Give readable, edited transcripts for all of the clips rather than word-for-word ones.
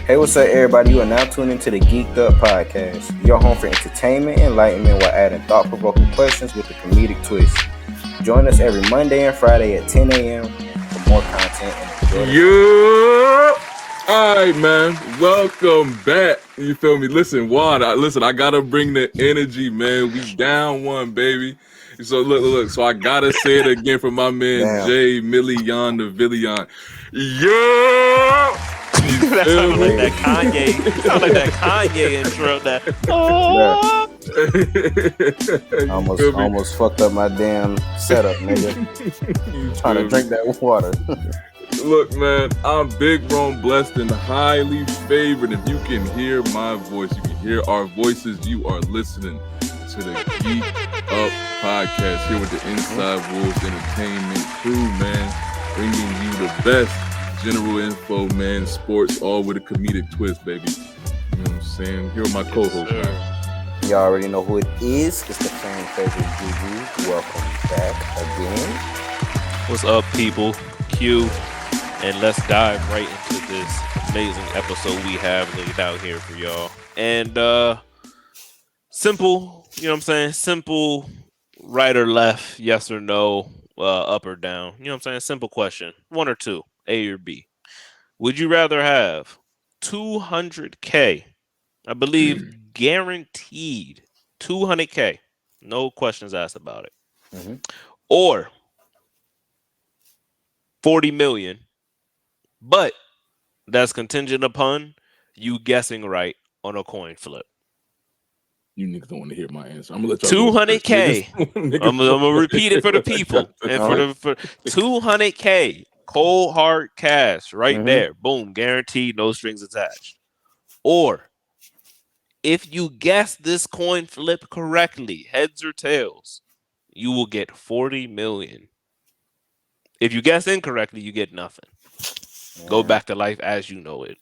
Hey, what's up, everybody? You are now tuned into the Geeked Up Podcast, your home for entertainment, enlightenment, while adding thought-provoking questions with a comedic twist. Join us every Monday and Friday at 10 a.m. for more content. And yeah. All right, man. Welcome back. You feel me? Listen, Juan. I gotta bring the energy, man. We down one, baby. So look. So I gotta say it again for my man Jay Million the Villion. Yeah. That sounded like that Kanye. It sounded like that Kanye intro. That almost fucked up my damn setup, nigga. Trying to drink that water. Look, man, I'm big, grown, blessed, and highly favored. If you can hear my voice, you can hear our voices. You are listening to the Geek Up Podcast here with the Inside Wolves Entertainment crew, man, bringing you the best general info, man, sports, all with a comedic twist, baby. You know what I'm saying? Here are my co-hosts, man. Y'all already know who it is. It's the fan favorite Gigi. Welcome back again. What's up, people? Q. And let's dive right into this amazing episode we have laid out here for y'all. And simple, you know what I'm saying? Simple, right or left, yes or no, up or down. You know what I'm saying? Simple question. One or two. A or B. Would you rather have $200K? I believe guaranteed $200K. No questions asked about it. Mm-hmm. Or $40 million, but that's contingent upon you guessing right on a coin flip. You niggas don't want to hear my answer. I'm gonna let y'all $200K. I'm gonna repeat it for the people. And for $200K. Cold hard cash right there. Boom. Guaranteed, no strings attached. Or if you guess this coin flip correctly, heads or tails, you will get $40 million. If you guess incorrectly, you get nothing. Yeah. Go back to life as you know it.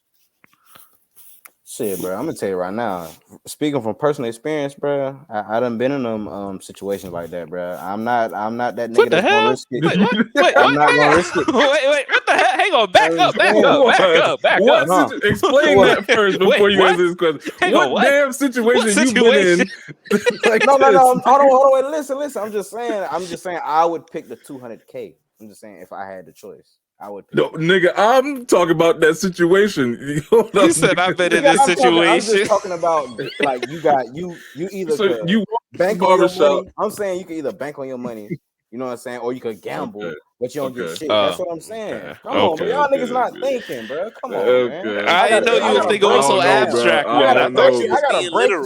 Shit, bro. I'm gonna tell you right now. Speaking from personal experience, bro, I done been in them situations like that, bro. I'm not that nigga that's gonna risk it. Wait, I'm not gonna risk it. Wait, what the hell? Hang on, back up. Explain that first before you answer this question. What damn situation you been in? Like, no. Hold on. Wait, listen. I'm just saying I would pick the $200K. I'm just saying if I had the choice. I would. No, nigga, I'm talking about that situation. You said I've been in this situation. I'm just talking about like you either you bank on your money. I'm saying you can either bank on your money, you know what I'm saying, or you could gamble, but you don't get shit. That's what I'm saying. Come on, bro. Y'all niggas not thinking, bro. Come on, man. I didn't know you was thinking so abstract. I gotta break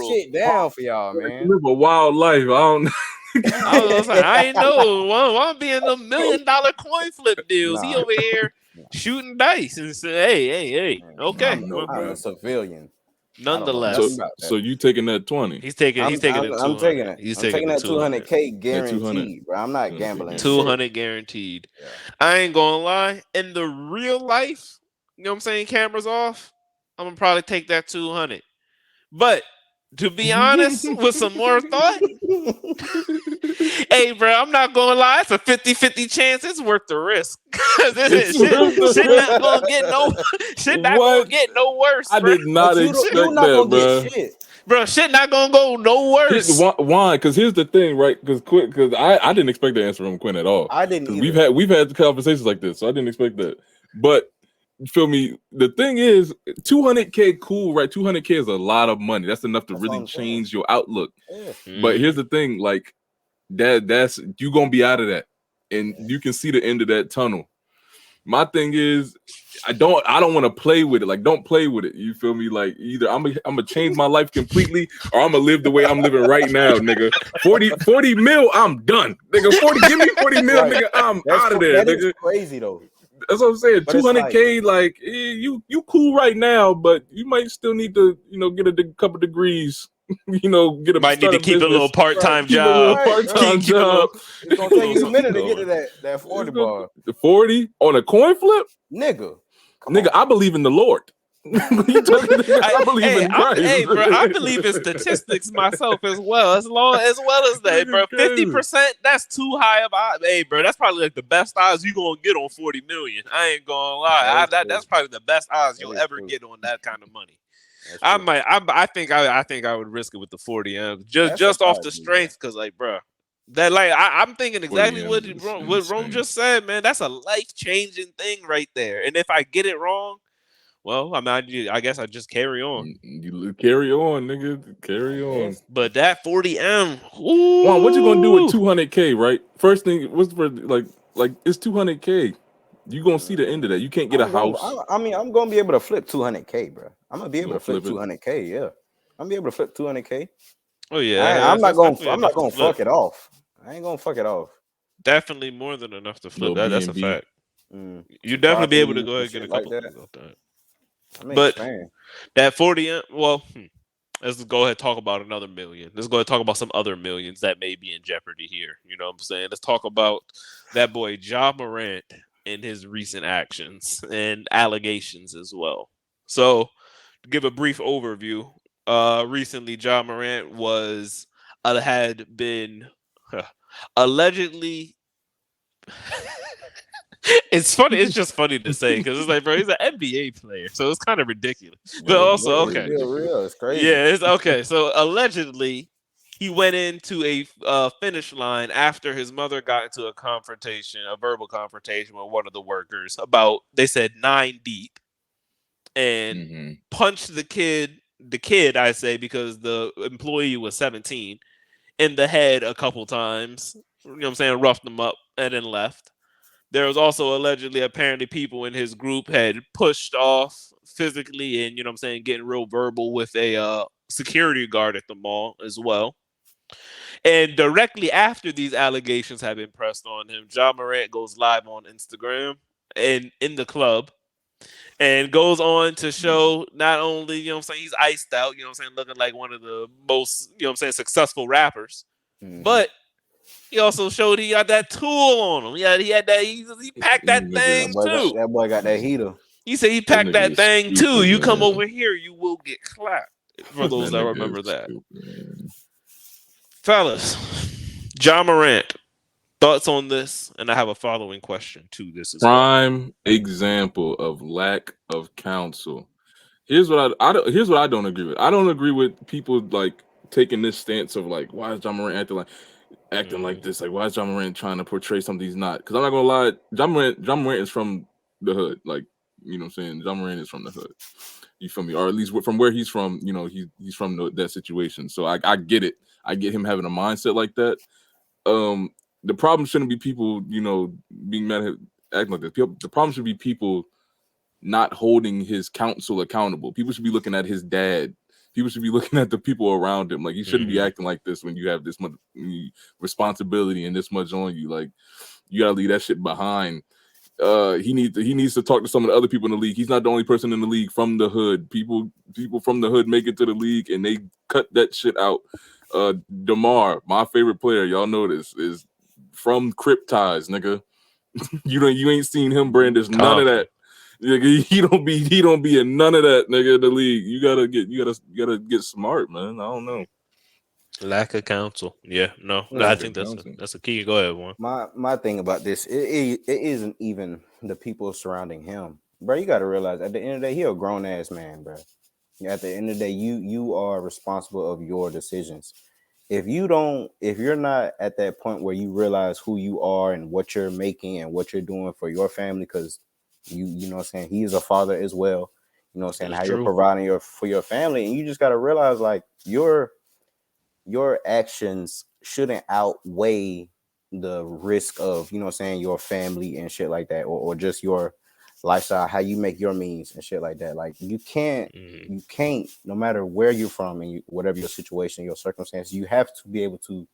shit down for y'all, man. Live a wild life. I don't know. I ain't know. One being the $1 million coin flip deals. He over here shooting dice and say, "Hey, okay." I'm a civilian. Nonetheless, so you taking that 20? He's taking it. I'm taking it. He's taking that $200K guaranteed, 200. bro. I'm not gambling. 200 guaranteed. Yeah. I ain't gonna lie. In the real life, you know what I'm saying? Cameras off. I'm gonna probably take that 200. But to be honest, with some more thought, hey, bro, I'm not gonna lie. It's a 50-50 chance. It's worth the risk. Shit not gonna get no worse. I did not expect that, bro. Bro, shit not gonna go no worse. Why? Because here's the thing, right? Because I didn't expect the answer from Quinn at all. I didn't. We've had conversations like this, so I didn't expect that. But you feel me? The thing is, $200K, cool, right? $200K is a lot of money. That's enough to really change your outlook. Yeah. But here's the thing, like that's you gonna be out of that, and you can see the end of that tunnel. My thing is, I don't want to play with it. Like, don't play with it. You feel me? Like, either I'm gonna change my life completely, or I'm gonna live the way I'm living right now, nigga. 40 mil, I'm done, nigga. Give me 40 mil, nigga. I'm out of there, that nigga. Is crazy though. That's what I'm saying. $200K, like you cool right now, but you might still need to, get a couple degrees. Get might need to keep a little part-time job. It's gonna take you a minute to get to that 40 bar. The 40 on a coin flip, nigga. I believe in the Lord. What you talking about? I believe in Christ. Hey, bro, I believe in statistics myself as well. As well as that, bro. 50%, that's too high of odds. Hey, bro, that's probably like the best odds you gonna get on 40 million. I ain't gonna lie. That's probably the best odds you'll ever get on that kind of money. I think I would risk it with the 40 just off the strength, because like, bro, that like I'm thinking exactly what Rome just said, man. That's a life-changing thing right there. And if I get it wrong, well, I guess I just carry on. You carry on, nigga. Carry on. But that 40M, Juan, what you gonna do with 200K, right? First thing, what's for like it's 200K. You gonna see the end of that. You can't get a house. I'm gonna be able to flip 200K, bro. I'm gonna be able to flip 200K. Yeah, I'm gonna be able to flip 200K. Oh yeah, I'm not gonna fuck it off. I ain't gonna fuck it off. Definitely more than enough to flip. That's a fact. You definitely be able to go ahead and get a couple things like that. But that 40, well, let's go ahead and talk about another million. Let's go ahead and talk about some other millions that may be in jeopardy here. You know what I'm saying? Let's talk about that boy Ja Morant and his recent actions and allegations as well. So, to give a brief overview, recently Ja Morant had been allegedly. It's funny. It's just funny to say because it's like, bro, he's an NBA player, so it's kind of ridiculous. But also, okay, real, it's crazy. Yeah, it's okay. So allegedly, he went into a finish line after his mother got into a verbal confrontation with one of the workers about, they said 9 deep, and punched the kid, I say, because the employee was 17, in the head a couple times. You know what I'm saying? Roughed him up and then left. There was also allegedly, apparently, people in his group had pushed off physically and, you know what I'm saying, getting real verbal with a security guard at the mall as well. And directly after these allegations have been pressed on him, Ja Morant goes live on Instagram and in the club and goes on to show not only, you know what I'm saying, he's iced out, you know what I'm saying, looking like one of the most, you know what I'm saying, successful rappers, but he also showed he got that tool on him. Yeah, he had that. He packed that thing too. That boy got that heater. He said he packed that thing too. You come over here, you will get clapped. For those that remember that, fellas, Ja Morant, thoughts on this? And I have a following question to this as well. Prime example of lack of counsel. Here's what I don't agree with. I don't agree with people like taking this stance of like, why is Ja Morant acting like this? Like, why is Ja Morant trying to portray something he's not? Because I'm not gonna lie, Ja Morant is from the hood. Like, you know what I'm saying? Ja Morant is from the hood. You feel me? Or at least from where he's from, you know, he's from that situation. So I get it. I get him having a mindset like that. The problem shouldn't be people, you know, being mad at acting like that. The problem should be people not holding his counsel accountable. People should be looking at his dad. People should be looking at the people around him. Like, you shouldn't be acting like this when you have this much responsibility and this much on you. Like, you gotta leave that shit behind. He needs to talk to some of the other people in the league. He's not the only person in the league from the hood. People from the hood make it to the league and they cut that shit out. DeMar, my favorite player, y'all know this, is from Crip ties, nigga. You ain't seen him brandish none of that. He don't be in none of that, nigga, in the league. You gotta get smart, man. I don't know. Lack of counsel. Yeah, no, I think that's a key. Go ahead, one. My thing about this, it isn't even the people surrounding him, bro. You got to realize at the end of the day, he a grown ass man, bro. At the end of the day, you are responsible of your decisions. If you're not at that point where you realize who you are and what you're making and what you're doing for your family, because you know what I'm saying, he is a father as well. You know what I'm saying, how you're providing for your family, and you just got to realize like your actions shouldn't outweigh the risk of, you know what I'm saying, your family and shit like that, or just your lifestyle, how you make your means and shit like that. Like, you can't, no matter where you're from and whatever your situation, your circumstance, you have to be able to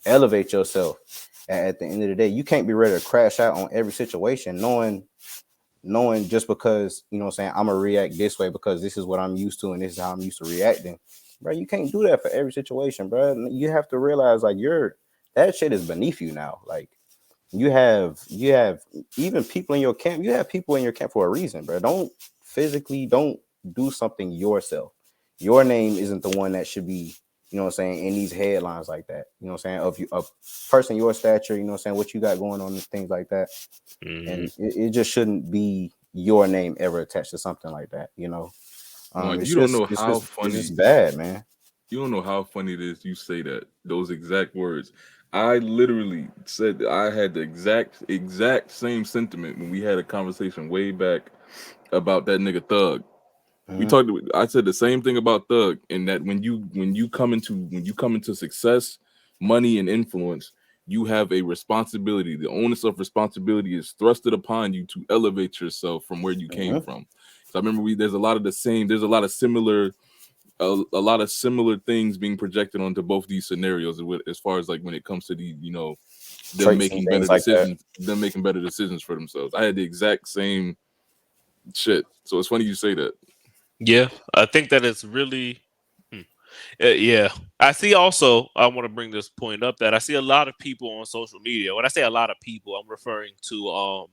elevate yourself. At the end of the day, you can't be ready to crash out on every situation, knowing just because, you know what I'm saying, I'm gonna react this way because this is what I'm used to and this is how I'm used to reacting. Bro, you can't do that for every situation, bro. You have to realize like that shit is beneath you now. Like, you have even people in your camp. You have people in your camp for a reason, bro. Don't do something yourself. Your name isn't the one that should be, you know what I'm saying, in these headlines like that. You know what I'm saying? Of you, a person your stature, you know what I'm saying, what you got going on and things like that. And it just shouldn't be your name ever attached to something like that, you know. Like, It's you don't just know it's how just it's funny. just bad, man. You don't know how funny it is you say that, those exact words. I literally said that I had the exact same sentiment when we had a conversation way back about that nigga Thug. We Mhm. talked. I said the same thing about Thug, and that when you come into success, money, and influence, you have a responsibility. The onus of responsibility is thrusted upon you to elevate yourself from where you came Mhm. from. So I remember there's a lot of the same. There's a lot of similar a lot of similar things being projected onto both these scenarios as far as like when it comes to the them Traits and making better things like that. decisions for themselves. I had the exact same shit, so it's funny you say that. Yeah, I think that it's really. hmm. Yeah, I see. Also, I want to bring this point up that I see a lot of people on social media. When I say a lot of people, I'm referring to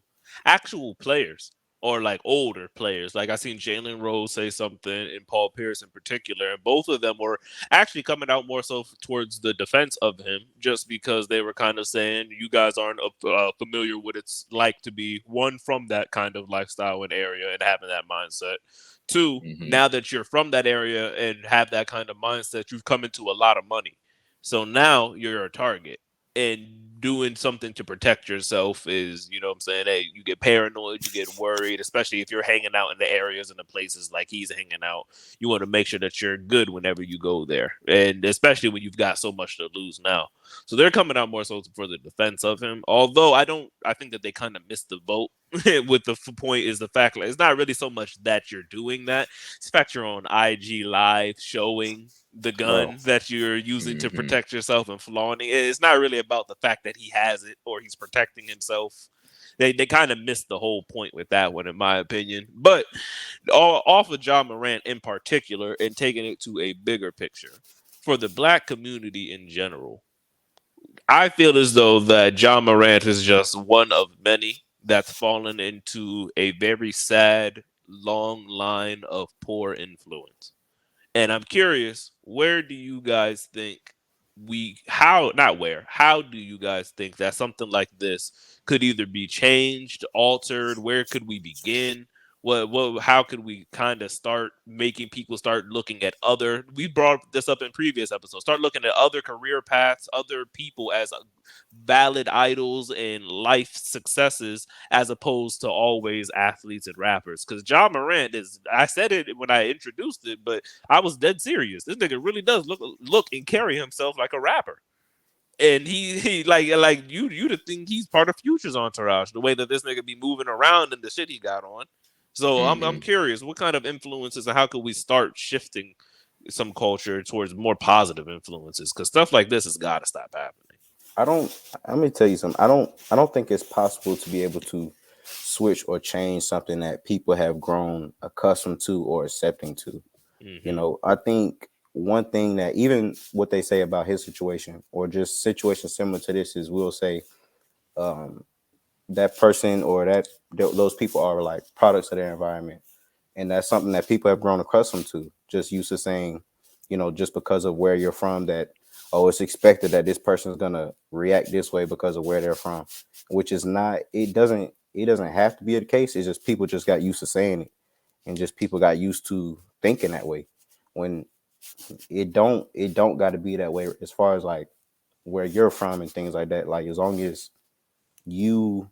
actual players or like older players. Like I seen Jalen Rose say something, and Paul Pierce in particular, and both of them were actually coming out more so towards the defense of him, just because they were kind of saying you guys aren't familiar with it's like to be one from that kind of lifestyle and area and having that mindset. Two, Hmm. now that you're from that area and have that kind of mindset, you've come into a lot of money. So now you're a target. And doing something to protect yourself is, you know what I'm saying? Hey, you get paranoid, you get worried, especially if you're hanging out in the areas and the places like he's hanging out. You want to make sure that you're good whenever you go there. And especially when you've got so much to lose now. So they're coming out more so for the defense of him. Although I think that they kind of missed the vote with the point is the fact like it's not really so much that you're doing that. It's the fact you're on IG live showing the Bro. gun that you're using to Hmm. protect yourself and flaunting it. It's not really about the fact that he has it or he's protecting himself. They kind of missed the whole point with that one, in my opinion. But off of John Morant in particular, and taking it to a bigger picture for the black community in general, I feel as though that John Morant is just one of many that's fallen into a very sad, long line of poor influence. And I'm curious, where do you guys think how do you guys think that something like this could either be changed, altered? Where could we begin? How could we kind of start making people start looking at we brought this up in previous episodes, start looking at other career paths, other people as valid idols and life successes as opposed to always athletes and rappers. Because John Morant I said it when I introduced it, but I was dead serious. This nigga really does look and carry himself like a rapper. And he like you to think he's part of Future's entourage, the way that this nigga be moving around and the shit he got on. So I'm Hmm. curious, what kind of influences and how could we start shifting some culture towards more positive influences? Because stuff like this has got to stop happening. I don't. Let me tell you something. I don't think it's possible to be able to switch or change something that people have grown accustomed to or accepting to. You Hmm. know, I think one thing that even what they say about his situation or just situations similar to this is we'll say um, that person or those people are like products of their environment, and that's something that people have grown accustomed to, just used to saying, you know, just because of where you're from, that oh, it's expected that this person is gonna react this way because of where they're from, which is not. It doesn't have to be the case. It's just people just got used to saying it, and just people got used to thinking that way. When it don't got to be that way as far as like where you're from and things like that. Like as long as you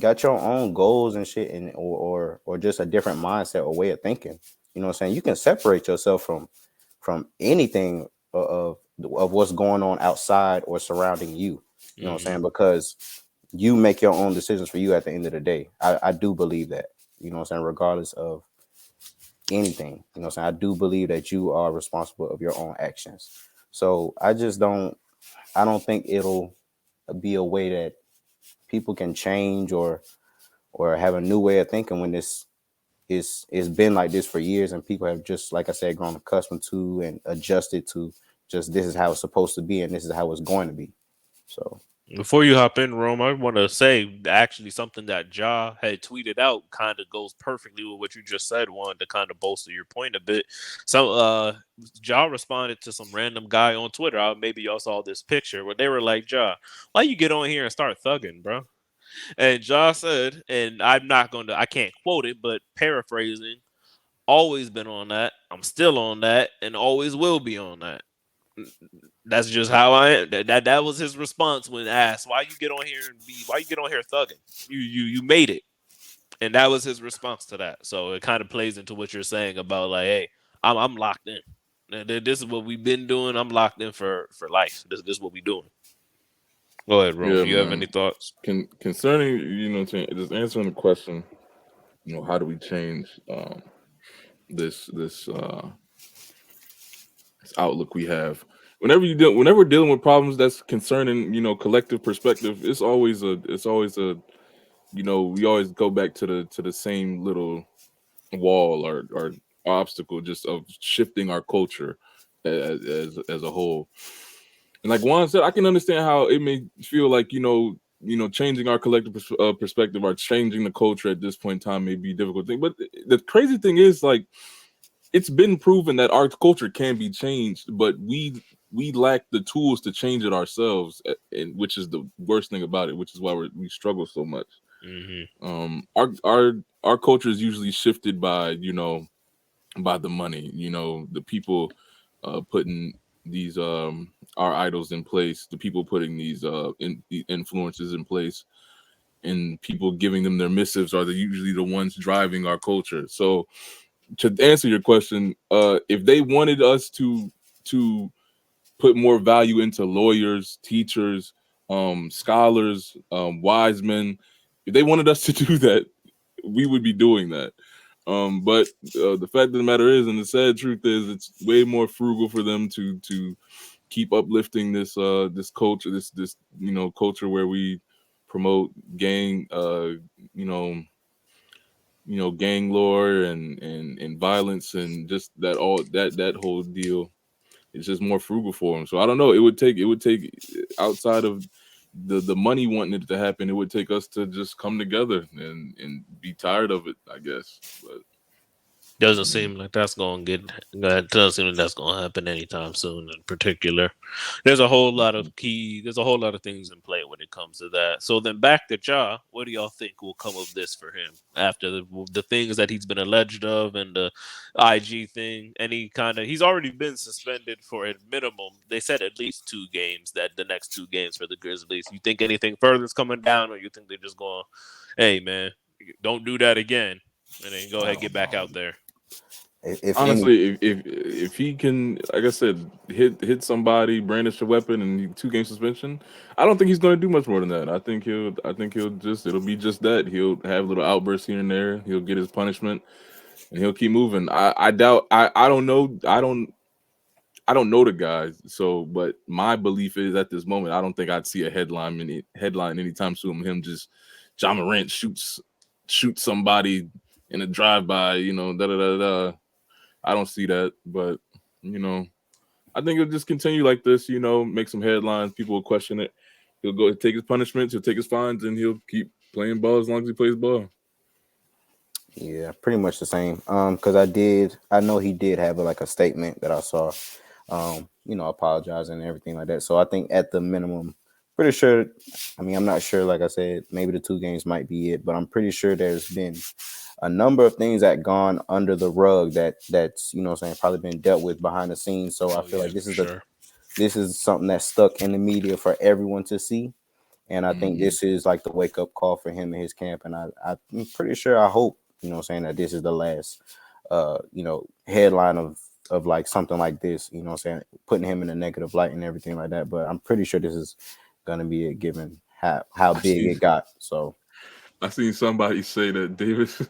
got your own goals and shit, and or just a different mindset or way of thinking. You know what I'm saying? You can separate yourself from anything of what's going on outside or surrounding you. You know what I'm Hmm. saying? Because you make your own decisions for you at the end of the day. I do believe that. You know what I'm saying? Regardless of anything. You know what I'm saying? I do believe that you are responsible of your own actions. So I don't think it'll be a way that people can change or have a new way of thinking when this is it's been like this for years, and people have just, like I said, grown accustomed to and adjusted to just this is how it's supposed to be and this is how it's going to be. So Before you hop in, Rome, I want to say actually something that Ja had tweeted out kind of goes perfectly with what you just said. Wanted to kind of bolster your point a bit. So, Ja responded to some random guy on Twitter. Maybe y'all saw this picture where they were like, "Ja, why you get on here and start thugging, bro?" And Ja said, and I can't quote it, but paraphrasing, always been on that. I'm still on that, and always will be on that. That's just how I am. That was his response when asked, "Why you get on here and why you get on here thugging? You made it," and that was his response to that. So it kind of plays into what you're saying about like, hey, I'm locked in. This is what we've been doing. I'm locked in for life. This is what we doing. Go ahead, Rome. Yeah, You have man. any thoughts? Concerning, just answering the question, how do we change this outlook we have? Whenever we're dealing with problems that's concerning, collective perspective, it's always a we always go back to the same little wall or obstacle, just of shifting our culture as a whole. And like Juan said, I can understand how it may feel like changing our collective perspective or changing the culture at this point in time may be a difficult thing. But the crazy thing is, like, it's been proven that our culture can be changed, but we lack the tools to change it ourselves, and which is the worst thing about it, which is why we struggle so much. Our culture is usually shifted by by the money, the people putting these our idols in place, the people putting these the influences in place, and people giving them their missives are usually the ones driving our culture. So to answer your question, if they wanted us to put more value into lawyers, teachers, scholars, wise men, if they wanted us to do that, we would be doing that. But the fact of the matter is, and the sad truth is, it's way more frugal for them to keep uplifting this culture, this culture where we promote gang gang lore and violence, and just that whole deal. It's just more frugal for them. So I don't know. It would take outside of the money wanting it to happen. It would take us to just come together and be tired of it, I guess. But Doesn't seem like that's going to get. It doesn't seem like that's going to happen anytime soon. In particular, there's a whole lot of There's a whole lot of things in play when it comes to that. So then, back to Ja. What do y'all think will come of this for him after the things that he's been alleged of and the IG thing? He's already been suspended for at minimum. They said at least 2 games. That the next 2 games for the Grizzlies. You think anything further is coming down, or you think they're just going, "Hey man, don't do that again," and then go ahead and get back out there? If any, honestly, if he can, like I said, hit somebody, brandish a weapon, and 2 game suspension, I don't think he's going to do much more than that. I think he'll just it'll be just that. He'll have little outbursts here and there. He'll get his punishment, and he'll keep moving. I doubt. I don't know. I don't know the guys. So, but my belief is at this moment, I don't think I'd see a headline anytime soon. Him just John Morant shoots somebody in a drive by. Da da da da. I don't see that, but I think it'll just continue like this. Make some headlines. People will question it. He'll go take his punishments. He'll take his fines, and he'll keep playing ball as long as he plays ball. yeah, pretty much the same. Because I know he did have like a statement that I saw, apologizing and everything like that. So I think at the minimum, pretty sure. I mean, I'm not sure. Like I said, maybe the 2 games might be it, but I'm pretty sure there's been a number of things that gone under the rug that's probably been dealt with behind the scenes. So I feel like this is something that's stuck in the media for everyone to see. And I think this is like the wake up call for him and his camp. And I'm pretty sure, I hope, that this is the last, headline of like something like this, putting him in a negative light and everything like that. But I'm pretty sure this is going to be it, given how big it got. So I seen somebody say that Davis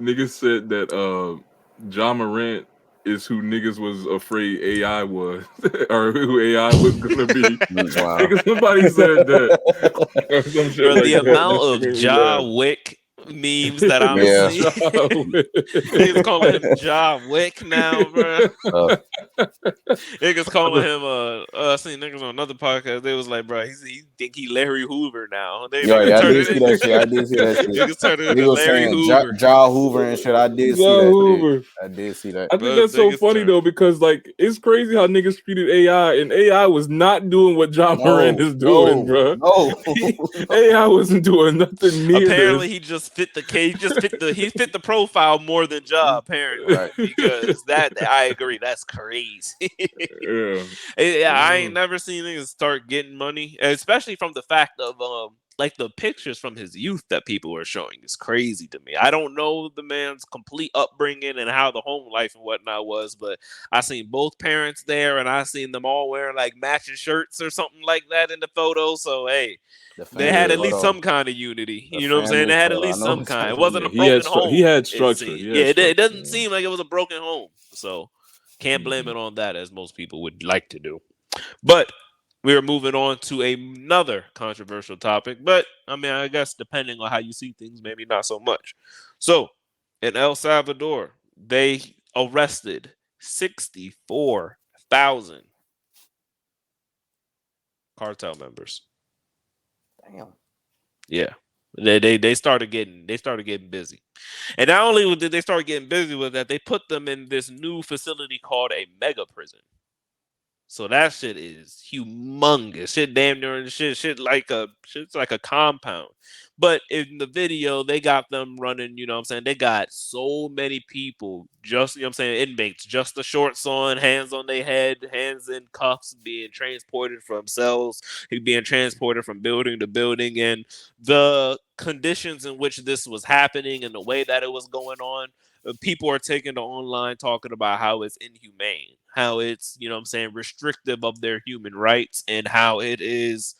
niggas said that John Morant is who niggas was afraid AI was, or who AI was gonna be. wow. Nigga, somebody said that. Or some shit Bro, like the that. amount That shit of made me Ja laugh. Wick memes that I'm Yeah. seeing. Niggas calling him John Wick now, bro. Niggas calling him I seen niggas on another podcast. They was like, bro, he think he Larry Hoover now. They Yo, niggas yeah, I turning did see that shit. I did see that shit. niggas turning into Nigga was Larry saying Hoover. Jaw Hoover and shit. I did see John that Hoover. shit. I did see that. I think Bro, that's so niggas funny though, because like it's crazy how niggas treated AI, and AI was not doing what John Morant is doing, bro. No. AI wasn't doing nothing near Apparently, this. he just fit the case. He fit the profile more than Ja. Apparently, Right. because that I agree. That's crazy. Yeah. I ain't never seen niggas start getting money, especially from the fact of like the pictures from his youth that people are showing is crazy to me. I don't know the man's complete upbringing and how the home life and whatnot was, but I seen both parents there, and I seen them all wearing like matching shirts or something like that in the photo. So hey. They had at least some kind of unity. You know what I'm saying? They had at least some kind. It wasn't a broken home. He had structure. It doesn't seem like it was a broken home. So can't blame it on that, as most people would like to do. But we are moving on to another controversial topic. But I mean, I guess depending on how you see things, maybe not so much. So in El Salvador, they arrested 64,000 cartel members. Damn. Yeah. They started getting busy. And not only did they start getting busy with that, they put them in this new facility called a mega prison. So that shit is humongous. Shit damn near shit's like a compound. But in the video, they got them running, you know what I'm saying? They got so many people, just, you know what I'm saying, inmates, just the shorts on, hands on their head, hands in cuffs, being transported from cells, being transported from building to building. And the conditions in which this was happening and the way that it was going on, people are taking to online talking about how it's inhumane, how it's, you know what I'm saying, restrictive of their human rights, and how it is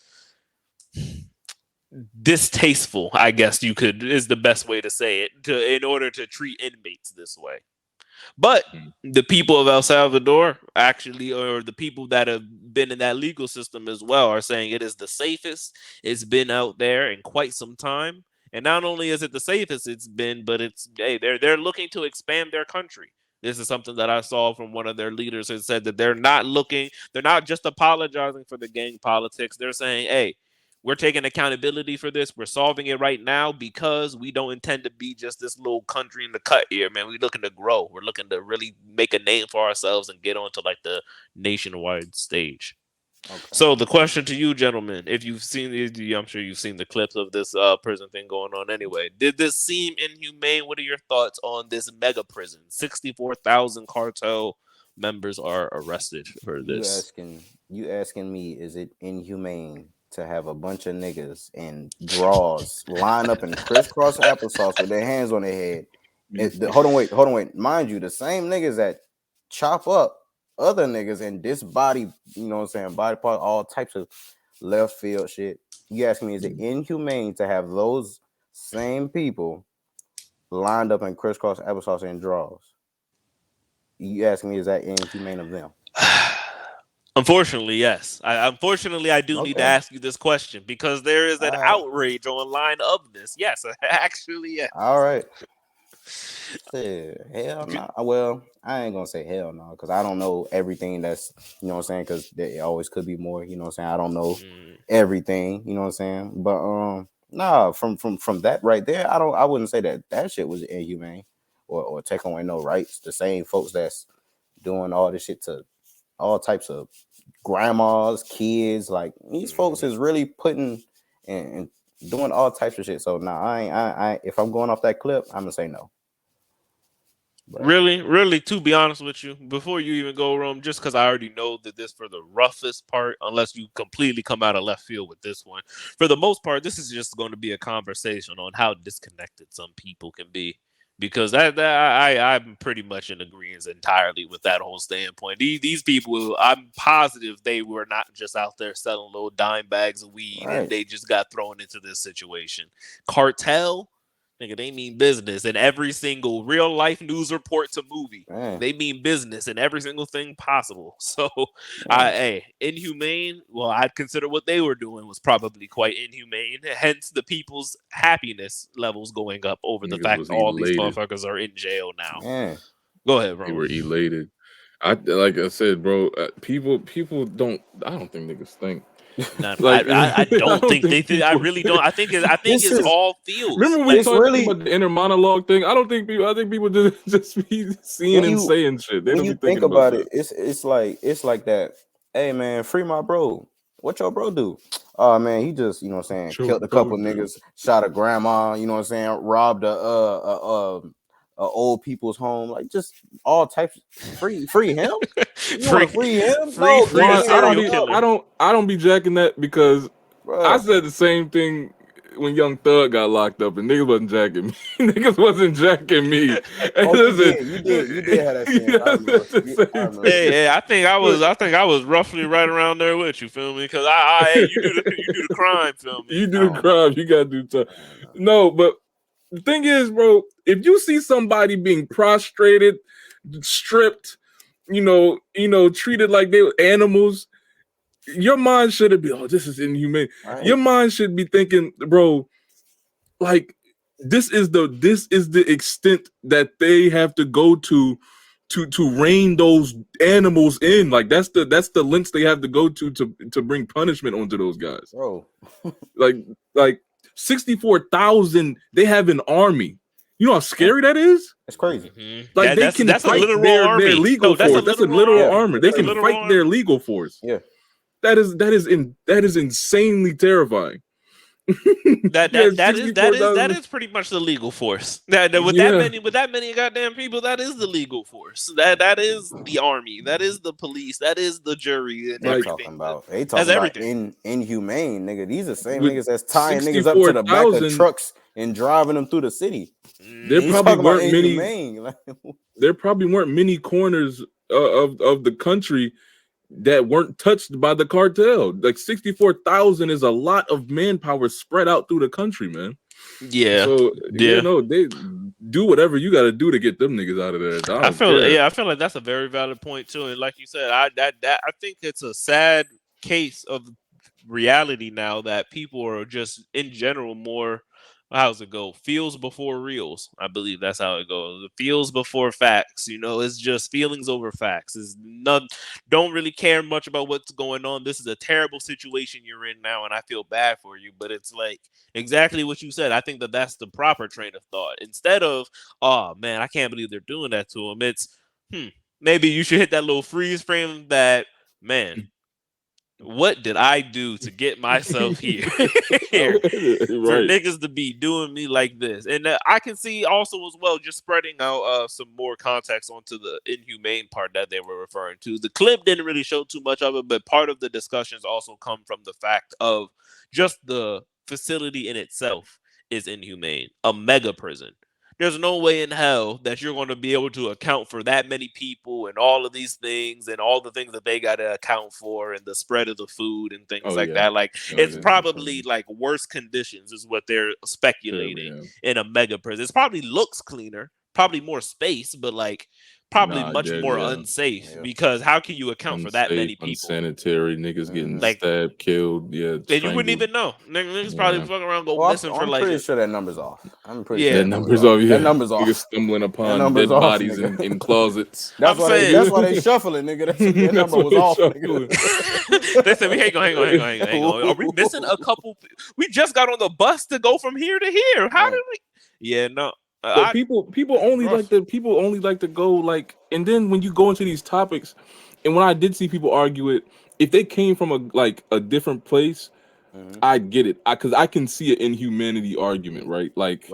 distasteful, I guess is the best way to say it, in order to treat inmates this way. But the people of El Salvador actually, or the people that have been in that legal system as well, are saying it is the safest it's been out there in quite some time. And not only is it the safest it's been, but they're looking to expand their country. This is something that I saw from one of their leaders who said that they're not just apologizing for the gang politics. They're saying, hey, we're taking accountability for this. We're solving it right now because we don't intend to be just this little country in the cut here, man. We're looking to grow. We're looking to really make a name for ourselves and get onto like the nationwide stage. Okay. So the question to you, gentlemen, if you've seen, I'm sure you've seen the clips of this prison thing going on anyway. Did this seem inhumane? What are your thoughts on this mega prison? 64,000 cartel members are arrested for this. You asking me, is it inhumane to have a bunch of niggas in drawers line up in crisscross applesauce with their hands on their head? Hold on, wait. Mind you, the same niggas that chop up other niggas and disbody, you know what I'm saying, body part, all types of left field shit. You asking me, is it inhumane to have those same people lined up in crisscross applesauce and drawers? You asking me, is that inhumane of them? Unfortunately, yes. I do need to ask you this question because there is an outrage online of this. Yes, actually, yes. All right. Hell no. Well, I ain't gonna say hell no because I don't know everything that's, you know what I'm saying, because there always could be more, you know what I'm saying. I don't know everything, you know what I'm saying. But nah, from that right there, I wouldn't say that shit was inhumane or taking away no rights. The same folks that's doing all this shit to all types of grandmas, kids, like these folks is really putting and doing all types of shit. So nah, I if I'm going off that clip, I'm gonna say no. But really, to be honest with you, before you even go, Rome, just because I already know that this for the roughest part, unless you completely come out of left field with this one, for the most part, this is just going to be a conversation on how disconnected some people can be. Because I'm pretty much in agreement entirely with that whole standpoint. These people, I'm positive they were not just out there selling little dime bags of weed and they just got thrown into this situation. Cartel, Nigga, they mean business in every single real life news report to movie. Man. They mean business in every single thing possible. So, inhumane. Well, I'd consider what they were doing was probably quite inhumane. Hence, the people's happiness levels going up over the Niggas fact was all these elated. motherfuckers are in jail now. Man. Go ahead, bro. They were elated. Like I said, bro. People don't. I don't think niggas think. Like, I don't think they think. I really don't. I think it's all feels. Remember we talked about the inner monologue thing? I think people just be seeing and saying shit. They when don't you be thinking think about it, it's like that. Hey man, free my bro. What your bro do? Oh man, he just, you know what I'm saying, killed a couple niggas, shot a grandma, you know what I'm saying, robbed a old people's home, like just all types. Free him. Free him. I don't be jacking that because I said the same thing when Young Thug got locked up and niggas wasn't jacking me. Niggas wasn't jacking me. You did have that thing. Hey, I think I was roughly right around there with you, feel me? Because you do the crime, feel me? You do the crime, you gotta do time. No, but the thing is, bro, if you see somebody being prostrated, stripped, treated like they were animals, your mind shouldn't be, oh, this is inhumane. Right. Your mind should be thinking, bro, like this is the extent that they have to go to rein those animals in. Like that's the lengths they have to go to bring punishment onto those guys. Bro. like 64,000, they have an army. You know how scary that is? It's crazy. Mm-hmm. Like they can fight their legal force. That's a literal army. They can fight their legal force. Yeah. That is insanely terrifying. That is pretty much the legal force. That many goddamn people, that is the legal force. That is the army. That is the police. That is the jury. And they talking about inhumane, nigga. These are the same niggas that's tying niggas up to the back of trucks and driving them through the city. There probably weren't many. There probably weren't many corners of the country that weren't touched by the cartel. Like 64,000 is a lot of manpower spread out through the country, man. Yeah. So they do whatever you got to do to get them niggas out of there. I feel like that's a very valid point too. And like you said, I think it's a sad case of reality now that people are just in general more. How's it go? Feels before reals. I believe that's how it goes. Feels before facts. It's just feelings over facts. Don't really care much about what's going on. This is a terrible situation you're in now, and I feel bad for you. But it's like exactly what you said. I think that's the proper train of thought. Instead of, oh man, I can't believe they're doing that to him. It's maybe you should hit that little freeze frame that, man, what did I do to get myself here? For niggas to be doing me like this. And I can see also as well, just spreading out some more context onto the inhumane part that they were referring to. The clip didn't really show too much of it, but part of the discussions also come from the fact of just the facility in itself is inhumane. A mega prison. There's no way in hell that you're going to be able to account for that many people and all of these things and all the things that they got to account for and the spread of the food and things that. Like it's probably like worse conditions is what they're speculating in a mega prison. It probably looks cleaner, probably more space, but like probably much more unsafe because how can you account for that many people? Unsanitary, niggas getting stabbed, killed, and you wouldn't even know. Niggas probably fucking around missing for like. I'm pretty sure that number's off. I'm pretty sure that number's off. Yeah, that number's off. You're stumbling upon dead bodies in closets. That's why they shuffling, nigga. That number was off. Nigga. They said, hang on. Are we missing a couple? We just got on the bus to go from here to here. How did we? Yeah, no. But people only like to go like, and then when you go into these topics, and when I did see people argue it, if they came from a different place, I'd get it, because I can see an inhumanity argument, right? Like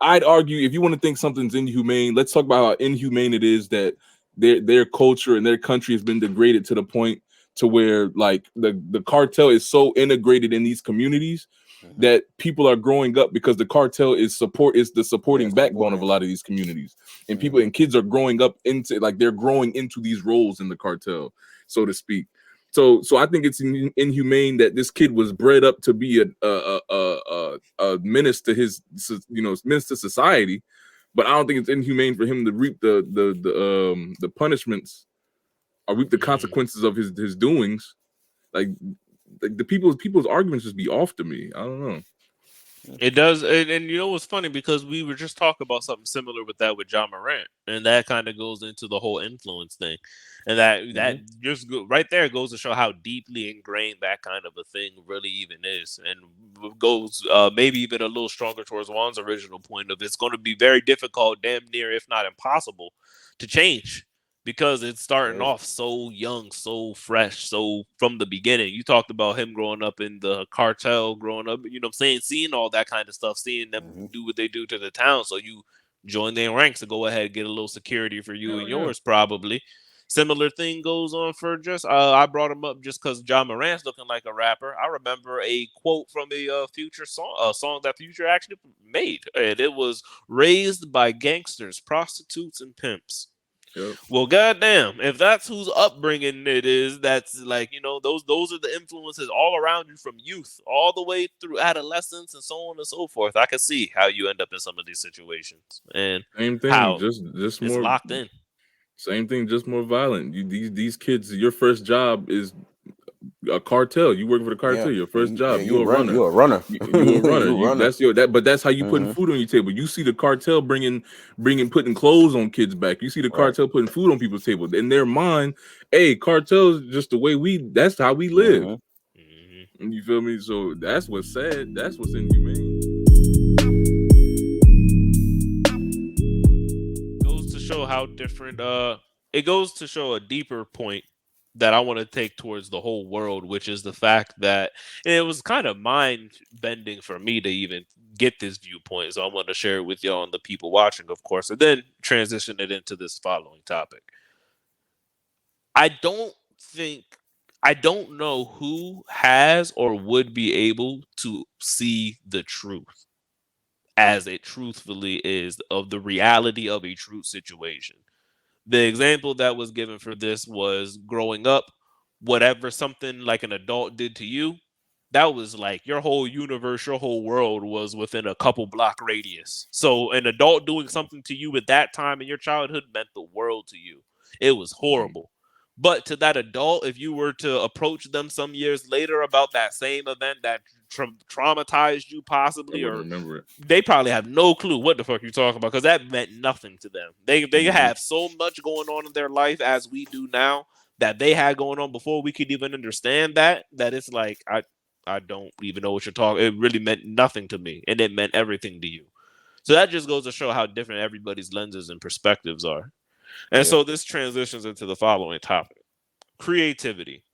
I'd argue if you want to think something's inhumane, let's talk about how inhumane it is that their culture and their country has been degraded to the point to where like the cartel is so integrated in these communities that people are growing up because the cartel is the supporting backbone of a lot of these communities, and kids are growing up into they're growing into these roles in the cartel, so to speak. So I think it's inhumane that this kid was bred up to be a menace to his, menace to society. But I don't think it's inhumane for him to reap the punishments or reap the consequences of his doings. Like the people's arguments just be off to me. I don't know. It does, and you know what's funny, because we were just talking about something similar with that with John Morant, and that kind of goes into the whole influence thing, and that just right there goes to show how deeply ingrained that kind of a thing really even is, and goes maybe even a little stronger towards Juan's original point of it's going to be very difficult, damn near if not impossible, to change. Because it's starting off so young, so fresh, so from the beginning. You talked about him growing up in the cartel, growing up, you know what I'm saying, seeing all that kind of stuff, seeing them do what they do to the town. So you join their ranks to go ahead and get a little security for you and yours, probably. Similar thing goes on for just, I brought him up just because John Morant's looking like a rapper. I remember a quote from a Future song, a song that Future actually made. And it was raised by gangsters, prostitutes, and pimps. Yep. Well, goddamn, if that's whose upbringing it is, that's like, those are the influences all around you from youth all the way through adolescence and so on and so forth. I can see how you end up in some of these situations and same thing, how just it's more locked in. Same thing, just more violent. These kids, your first job is a cartel. You work for the cartel. Your first job, you're a runner. You're a runner. You're a runner. But that's how you putting food on your table. You see the cartel putting clothes on kids' back. You see the cartel putting food on people's table. In their mind, hey, cartels just the way that's how we live. You feel me? So that's what's sad. That's what's inhumane. Goes to show how different. It goes to show a deeper point that I want to take towards the whole world, which is the fact that, and it was kind of mind bending for me to even get this viewpoint. So I want to share it with y'all and the people watching, of course, and then transition it into this following topic. I don't know who has or would be able to see the truth as it truthfully is of the reality of a true situation. The example that was given for this was growing up, whatever something like an adult did to you, that was like your whole universe, your whole world was within a couple block radius. So an adult doing something to you at that time in your childhood meant the world to you. It was horrible. But to that adult, if you were to approach them some years later about that same event that traumatized you possibly, or remember it, they probably have no clue what the fuck you're talking about, because that meant nothing to them. They have so much going on in their life as we do now that they had going on before we could even understand that it's like I don't even know what you're talking. It really meant nothing to me, and it meant everything to you. So that just goes to show how different everybody's lenses and perspectives are. And so this transitions into the following topic: creativity.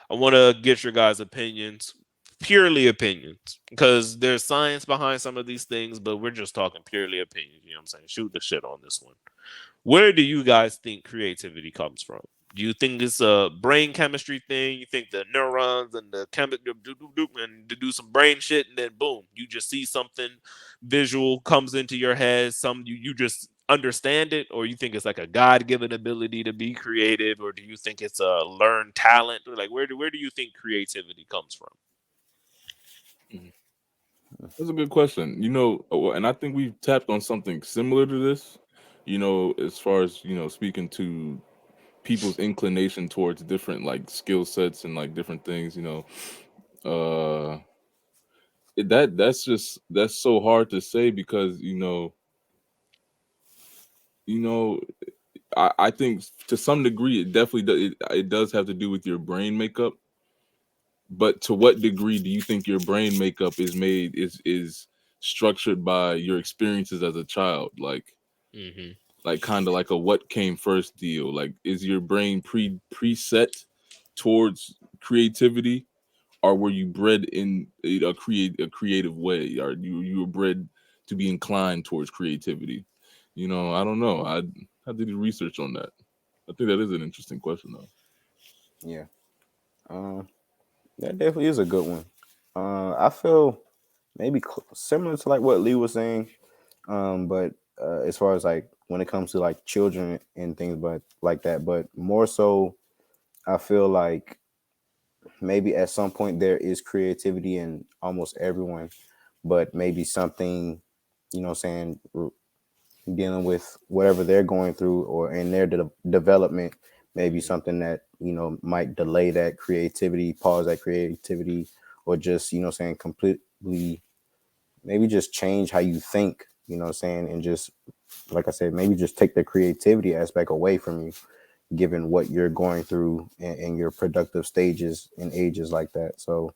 I want to get your guys' opinions, purely opinions, because there's science behind some of these things, but we're just talking purely opinions. You know what I'm saying? Shoot the shit on this one. Where do you guys think creativity comes from? Do you think it's a brain chemistry thing? You think the neurons and the and to do some brain shit, and then boom, you just see something visual comes into your head. You just understand it, or you think it's like a God-given ability to be creative, or do you think it's a learned talent? Or like where do you think creativity comes from? That's a good question. And I think we've tapped on something similar to this. As far as speaking to people's inclination towards different like skill sets and like different things. That's so hard to say because I think to some degree it definitely does. It does have to do with your brain makeup. But to what degree do you think your brain makeup is structured by your experiences as a child? Like kind of like a what came first deal. Like, is your brain preset towards creativity, or were you bred in a creative way? Or you were bred to be inclined towards creativity? I don't know. I did the research on that. I think that is an interesting question, though. Yeah. That definitely is a good one. I feel maybe similar to like what Lee was saying, but as far as like when it comes to like children and things, but like that, but more so, I feel like maybe at some point there is creativity in almost everyone, but maybe something, saying, dealing with whatever they're going through or in their development, maybe something that, might delay that creativity, pause that creativity, or just, saying, completely, maybe just change how you think, saying, and just, like I said, maybe just take the creativity aspect away from you, given what you're going through in your productive stages and ages like that. So,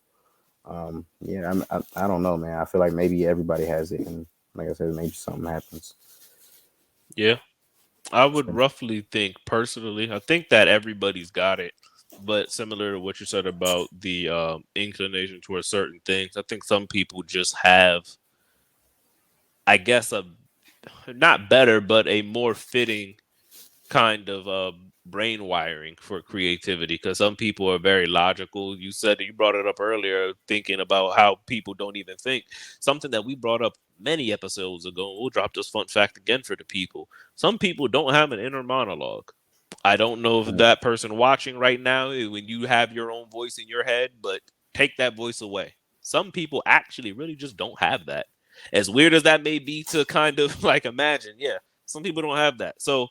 yeah, I don't know, man. I feel like maybe everybody has it, and like I said, maybe something happens. Yeah, I would So, roughly think personally. I think that everybody's got it, but similar to what you said about the inclination towards certain things, I think some people just have, I guess, a not better, but a more fitting kind of brain wiring for creativity, because some people are very logical. You said, you brought it up earlier, thinking about how people don't even think. Something that we brought up many episodes ago, and we'll drop this fun fact again for the people. Some people don't have an inner monologue. I don't know if mm, that person watching right now, when you have your own voice in your head, but take that voice away. Some people actually really just don't have that. As weird as that may be to kind of like imagine, yeah, some people don't have that. So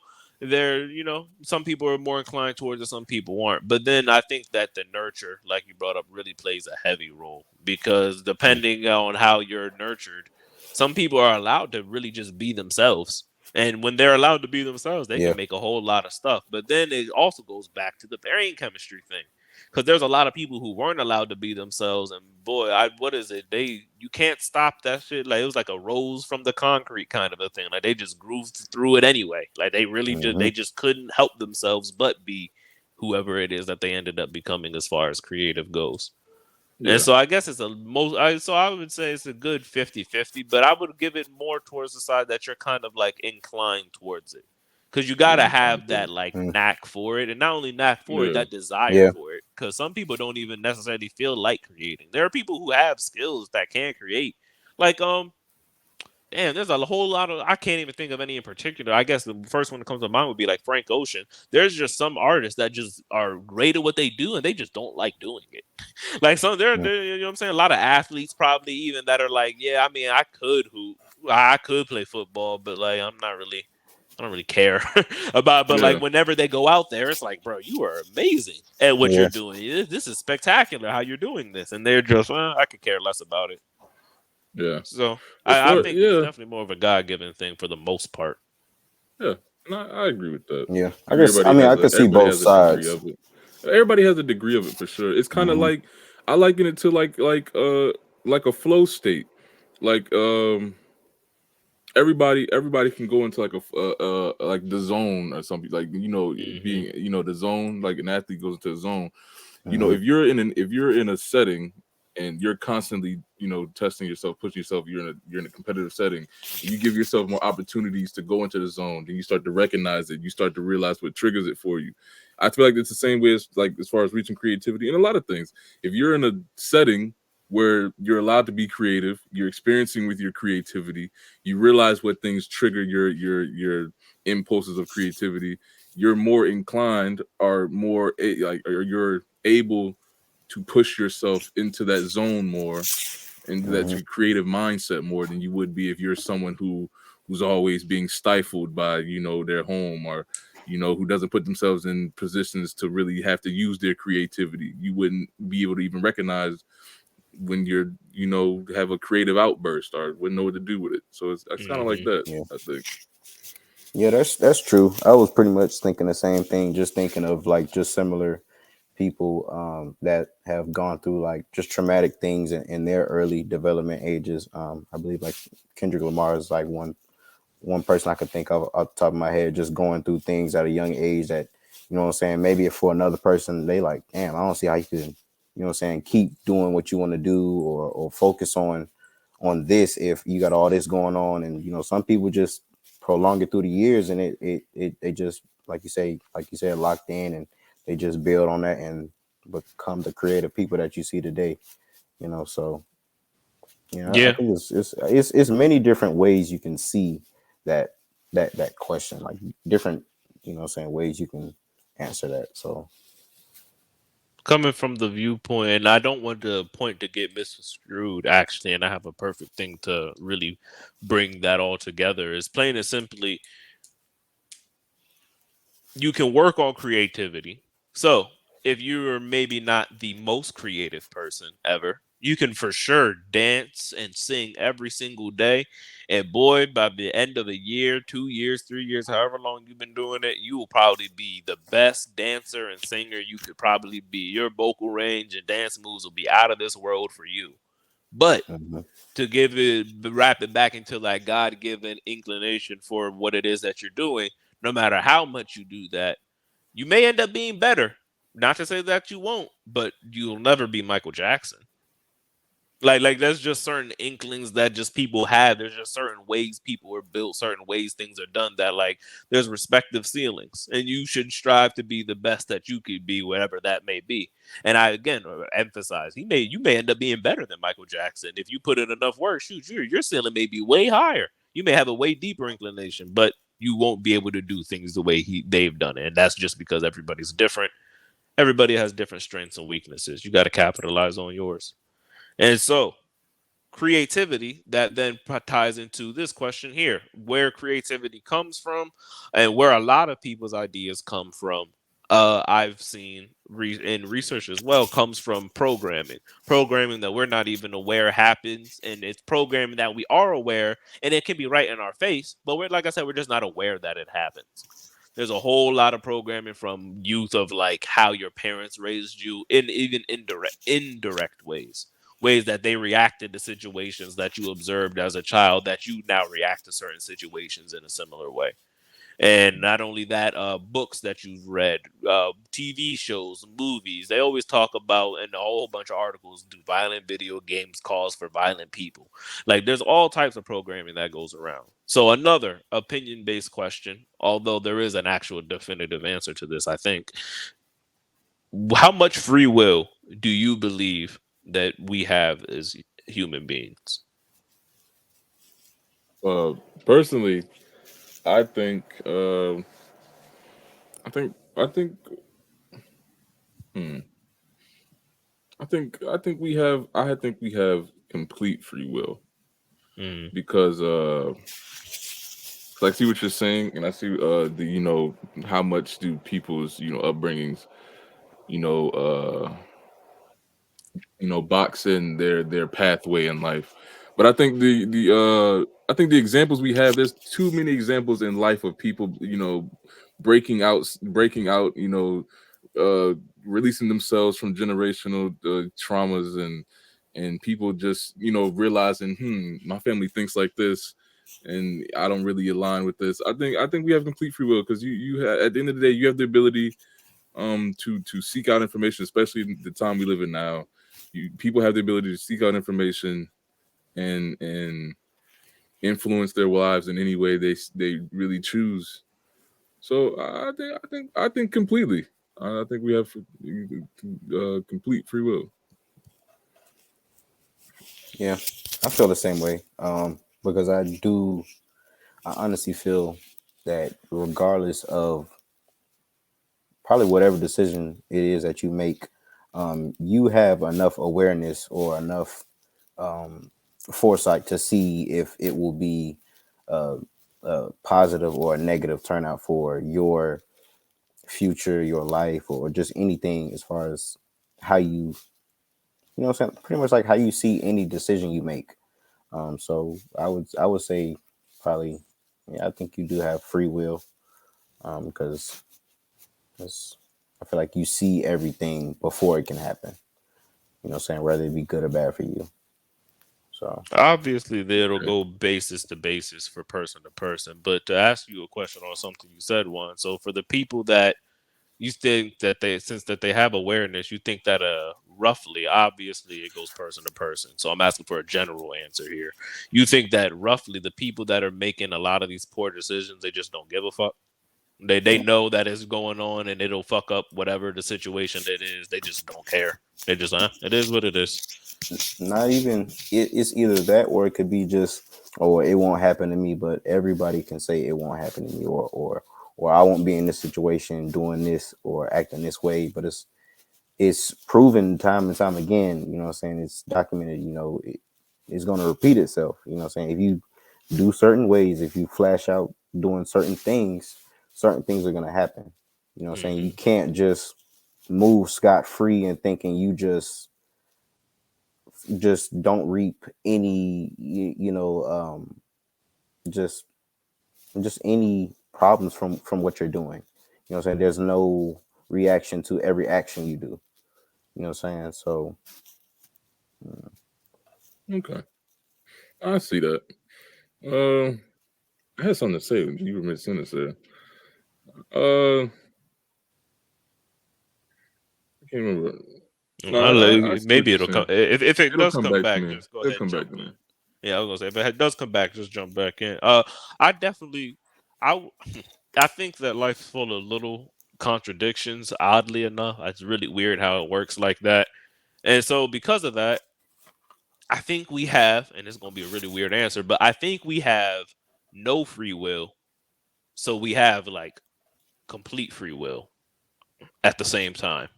some people are more inclined towards it, some people aren't. But then I think that the nurture, like you brought up, really plays a heavy role, because mm, depending on how you're nurtured, some people are allowed to really just be themselves. And when they're allowed to be themselves, they yeah, can make a whole lot of stuff. But then it also goes back to the brain chemistry thing, because there's a lot of people who weren't allowed to be themselves, and boy, what is it? You can't stop that shit. Like, it was like a rose from the concrete kind of a thing. Like, they just grew through it anyway. Like, they really hmm they just couldn't help themselves but be whoever it is that they ended up becoming as far as creative goes. And Yeah. so I guess it's so I would say it's a good 50-50, but I would give it more towards the side that you're kind of like inclined towards it. Cause you Yeah, gotta I'm fine have with that that. like mm, knack for it, and not only knack for it, Yeah. that desire yeah, for it. Cause some people don't even necessarily feel like creating. There are people who have skills that can create. Like damn, there's a whole lot of, I can't even think of any in particular. I guess the first one that comes to mind would be like Frank Ocean. There's just some artists that just are great at what they do, and they just don't like doing it. Like some mm, you know what I'm saying? A lot of athletes probably even that are like, yeah, I mean, I could hoop, I could play football, but like I don't really care about. But like Yeah. whenever they go out there, it's like, bro, you are amazing at what you're yeah, doing. This is spectacular how you're doing this, and they're just, I could care less about it. Yeah. So As I far think it's yeah, definitely more of a God given thing for the most part. yeah. And I agree with that. yeah. I agree I mean, I could see everybody both has a degree sides. of it. Everybody has a degree of it for sure. It's kind of Hmm. like I liken it to like a flow state. Like everybody can go into like like the zone or something, like Hmm. being the zone, like an athlete goes into a zone. Hmm. If you're in a setting and you're constantly testing yourself, pushing yourself, you're in a competitive setting, and you give yourself more opportunities to go into the zone, then you start to recognize it, you start to realize what triggers it for you. I feel like it's the same way as like as far as reaching creativity in a lot of things. If you're in a setting where you're allowed to be creative, you're experiencing with your creativity, you realize what things trigger your impulses of creativity, you're more inclined or or you're able to push yourself into that zone more and that Hmm. your creative mindset more than you would be if you're someone who's always being stifled by their home, or who doesn't put themselves in positions to really have to use their creativity. You wouldn't be able to even recognize when you're have a creative outburst, or wouldn't know what to do with it. So it's kind of like Hmm. that, Yeah, I think. yeah. That's true. I was pretty much thinking the same thing. Just thinking of like just similar people that have gone through like just traumatic things in their early development ages. I believe like Kendrick Lamar is like one person I could think of off the top of my head, just going through things at a young age that, what I'm saying, maybe if for another person, they like, damn, I don't see how you can, what I'm saying, keep doing what you want to do, or focus on this if you got all this going on. And, some people just prolong it through the years, and they just, like you said, locked in, and they just build on that and become the creative people that you see today, so I Yeah, think it's many different ways you can see that that question, like different, saying ways you can answer that. So coming from the viewpoint, and I don't want the point to get misconstrued, actually, and I have a perfect thing to really bring that all together. Is plain and simply, you can work on creativity. So, if you're maybe not the most creative person ever, you can for sure dance and sing every single day. And boy, by the end of a year, 2 years, 3 years, however long you've been doing it, you will probably be the best dancer and singer you could probably be. Your vocal range and dance moves will be out of this world for you. But Mm-hmm. to give it, wrap it back into like God given inclination for what it is that you're doing, no matter how much you do that, you may end up being better. Not to say that you won't, but you'll never be Michael Jackson. Like there's just certain inklings that just people have. There's just certain ways people are built, certain ways things are done that like there's respective ceilings. And you should strive to be the best that you could be, whatever that may be. And I again emphasize you may end up being better than Michael Jackson. If you put in enough work, shoot, your ceiling may be way higher. You may have a way deeper inclination, but you won't be able to do things the way they've done it. And that's just because everybody's different. Everybody has different strengths and weaknesses. You got to capitalize on yours. And so, creativity that then ties into this question here, where creativity comes from and where a lot of people's ideas come from. I've seen in research as well, comes from programming that we're not even aware happens, and it's programming that we are aware, and it can be right in our face, but we're, like I said, we're just not aware that it happens. There's a whole lot of programming from youth of like how your parents raised you in even indirect ways that they reacted to situations that you observed as a child, that you now react to certain situations in a similar way. And not only that, books that you've read, TV shows, movies, they always talk about in a whole bunch of articles, do violent video games cause for violent people? Like there's all types of programming that goes around. So another opinion-based question, although there is an actual definitive answer to this, I think. How much free will do you believe that we have as human beings? Uh, Personally, I think, I think, hmm, I think we have complete free will Mm. because, I see what you're saying, and I see, how much do people's, upbringings, you know, uh, box in their pathway in life. But I think the examples we have, there's too many examples in life of people, breaking out, releasing themselves from generational traumas, and people just, realizing, my family thinks like this, and I don't really align with this. I think we have complete free will, because at the end of the day, you have the ability to seek out information, especially in the time we live in now. People have the ability to seek out information and influence their lives in any way they really choose. So I think completely. I think we have complete free will. Yeah, I feel the same way. Because I honestly feel that regardless of probably whatever decision it is that you make, you have enough awareness or enough foresight to see if it will be a positive or a negative turnout for your future, your life, or just anything as far as how what I'm saying, pretty much like how you see any decision you make. So I would say probably, yeah, I think you do have free will, because it's, I feel like you see everything before it can happen. What I'm saying, whether it be good or bad for you. So Obviously, it'll Okay. go basis to basis for person to person. But to ask you a question on something you said, one. So for the people that you think that since that they have awareness, you think that roughly, obviously, it goes person to person. So I'm asking for a general answer here. You think that roughly the people that are making a lot of these poor decisions, they just don't give a fuck. They know that it's going on and it'll fuck up whatever the situation it is. They just don't care. They just it is what it is. not even it's either that, or it could be just, or it won't happen to me, but everybody can say it won't happen to me, or I won't be in this situation doing this or acting this way, but it's proven time and time again, you know what I'm saying? It's documented, it's going to repeat itself, you know what I'm saying? If you do certain ways, if you flash out doing certain things are going to happen. You know what I'm saying? You can't just move scot free and thinking you just don't reap any, just any problems from what you're doing. You know what I'm saying? There's no reaction to every action you do. You know what I'm saying? So Okay, I see that. I had something to say. You were mid sentence there. I can't remember. No, I see what Maybe you're it'll come saying. if it It'll does come come back to back. me. Just go It'll ahead and come back jump to me. in. Yeah, I was gonna say if it does come back, just jump back in. I definitely, I I think that life's full of little contradictions. Oddly enough, it's really weird how it works like that. And so because of that, I think we have, and it's gonna be a really weird answer, but I think we have no free will. So we have like complete free will at the same time.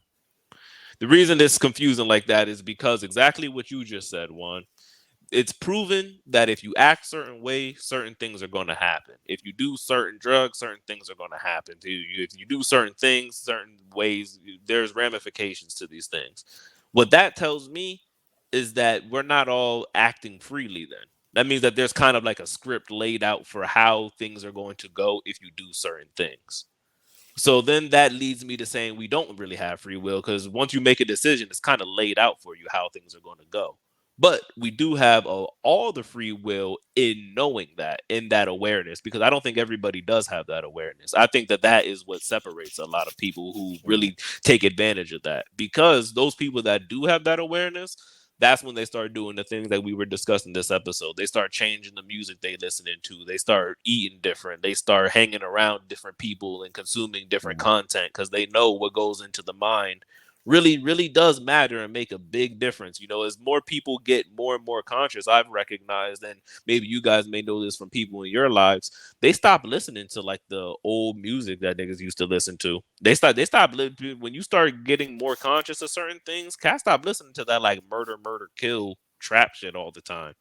The reason it's confusing like that is because exactly what you just said, Juan. It's proven that if you act certain way, certain things are going to happen. If you do certain drugs, certain things are going to happen to you. If you do certain things, certain ways, there's ramifications to these things. What that tells me is that we're not all acting freely then. That means that there's kind of like a script laid out for how things are going to go if you do certain things. So then that leads me to saying we don't really have free will because once you make a decision, it's kind of laid out for you how things are going to go. But we do have all the free will in knowing that, in that awareness, because I don't think everybody does have that awareness. I think that that is what separates a lot of people who really take advantage of that. Because those people that do have that awareness, that's when they start doing the things that we were discussing this episode. They start changing the music they listening to. They start eating different. They start hanging around different people and consuming different content because they know what goes into the mind really, really does matter and make a big difference. You know, as more people get more and more conscious, I've recognized, and maybe you guys may know this from people in your lives, they stop listening to like the old music that niggas used to listen to. When you start getting more conscious of certain things, cats stop listening to that like murder, kill, trap shit all the time.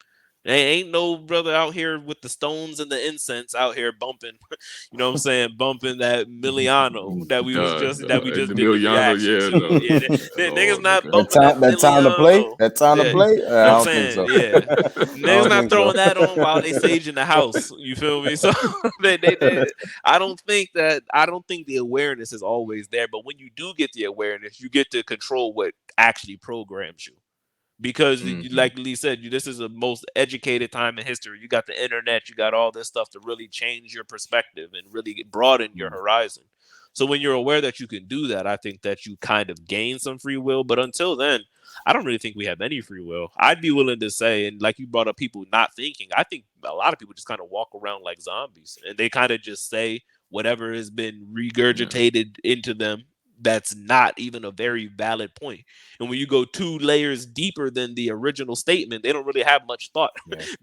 There ain't no brother out here with the stones and the incense out here bumping, you know what I'm saying, bumping that Miliano that we just did the Emiliano, reaction yeah, to. no. Yeah, niggas Oh, not okay. bumping that Miliano. that time to Yeah. play. You know what I I'm don't think saying? so. Yeah. I Niggas don't not think so. throwing that on while they sage in the house. You feel me? So I don't think the awareness is always there. But when you do get the awareness, you get to control what actually programs you. Because like Lee said, this is the most educated time in history. You got the internet, you got all this stuff to really change your perspective and really broaden your horizon. So when you're aware that you can do that, I think that you kind of gain some free will. But until then, I don't really think we have any free will. I'd be willing to say, and like you brought up people not thinking, I think a lot of people just kind of walk around like zombies and they kind of just say whatever has been regurgitated into them that's not even a very valid point. And when you go 2 layers deeper than the original statement, they don't really have much thought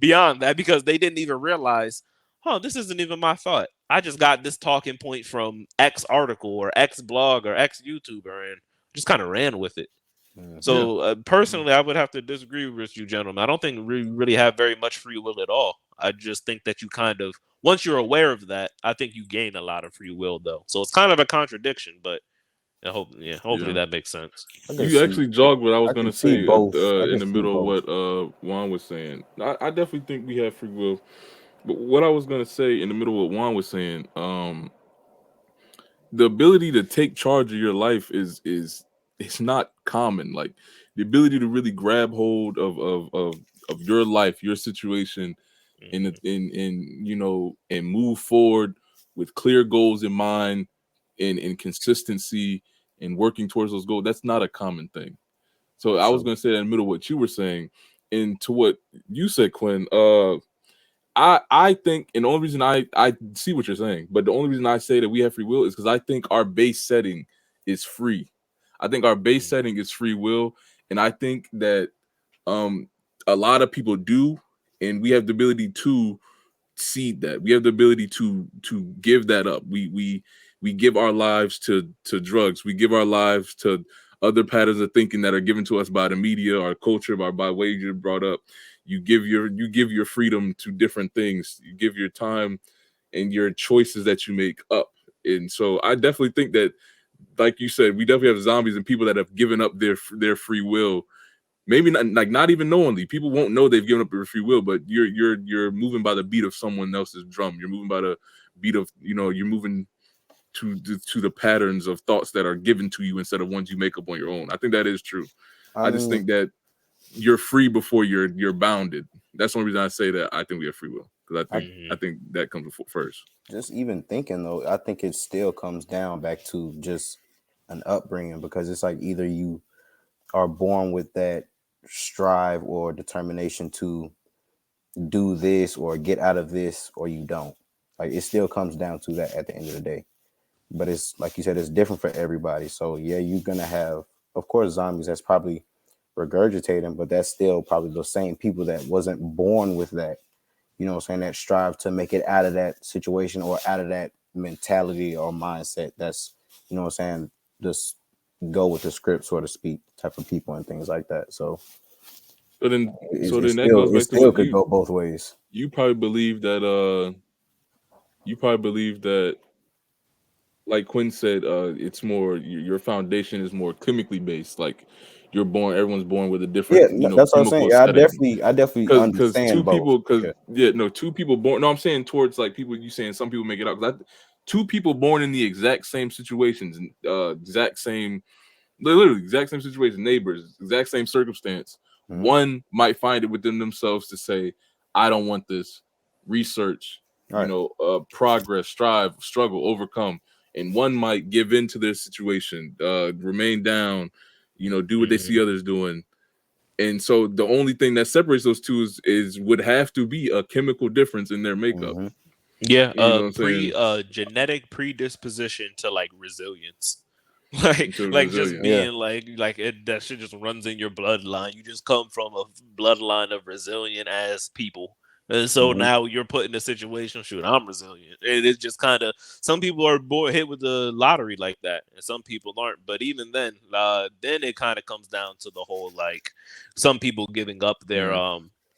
beyond that because they didn't even realize, this isn't even my thought. I just got this talking point from X article or X blog or X YouTuber and just kind of ran with it. So personally, I would have to disagree with you, gentlemen. I don't think we really have very much free will at all. I just think that you kind of, once you're aware of that, I think you gain a lot of free will, though. So it's kind of a contradiction, but hopefully that makes sense. You actually jogged what I was gonna say I in can the see middle of both. what Juan was saying. I definitely think we have free will, but what I was gonna say in the middle of what Juan was saying, the ability to take charge of your life is it's not common. Like the ability to really grab hold of your life, your situation, and move forward with clear goals in mind and consistency and working towards those goals. That's not a common thing. So I was gonna say that in the middle of what you were saying, and to what you said, Quinn. I think, and the only reason I see what you're saying, but the only reason I say that we have free will is because I think our base setting is free. I think our base setting is free will, and I think that um a lot of people do, and we have the ability to seed that. We have the ability to give that up. We give our lives to drugs. We give our lives to other patterns of thinking that are given to us by the media, our culture, by way you're brought up. You give your freedom to different things. You give your time and your choices that you make up. And so I definitely think that, like you said, we definitely have zombies and people that have given up their free will. Maybe not even knowingly. People won't know they've given up their free will, but you're moving by the beat of someone else's drum. You're moving by the beat of, you're moving to the patterns of thoughts that are given to you instead of ones you make up on your own. I think that is true. I just think that you're free before you're bounded. That's the only reason I say that I think we have free will, because I think that comes before first. Just even thinking though, I think it still comes down back to just an upbringing, because it's like either you are born with that strive or determination to do this or get out of this, or you don't. Like it still comes down to that at the end of the day. But it's like you said, it's different for everybody. So yeah, you're gonna have, of course, zombies that's probably regurgitating, but that's still probably the same people that wasn't born with that, you know what I'm saying, that strive to make it out of that situation or out of that mentality or mindset. That's, you know what I'm saying, just go with the script, so to speak, type of people and things like that. So then that still, goes it back to still what could go both ways. You probably believe that like Quinn said, it's more, your foundation is more chemically based. Like everyone's born with a different, That's what I'm saying. chemical Yeah, setting. I definitely Because understand both. two people born. No, I'm saying towards like people. You saying some people make it out. Two people born in the exact same situations, exact same, literally exact same situation, neighbors, exact same circumstance. One might find it within themselves to say, "I don't want this." Research, progress, strive, struggle, overcome, and one might give in to their situation, remain down, do what they see others doing. And so the only thing that separates those two is would have to be a chemical difference in their makeup. Yeah, You know what I'm saying? genetic predisposition to like resilience. Like just being like it, that shit just runs in your bloodline. You just come from a bloodline of resilient as people. And so now you're put in a situation, shoot, I'm resilient. And it's just kind of, some people are hit with the lottery like that, and some people aren't. But even then it kind of comes down to the whole, like, some people giving up their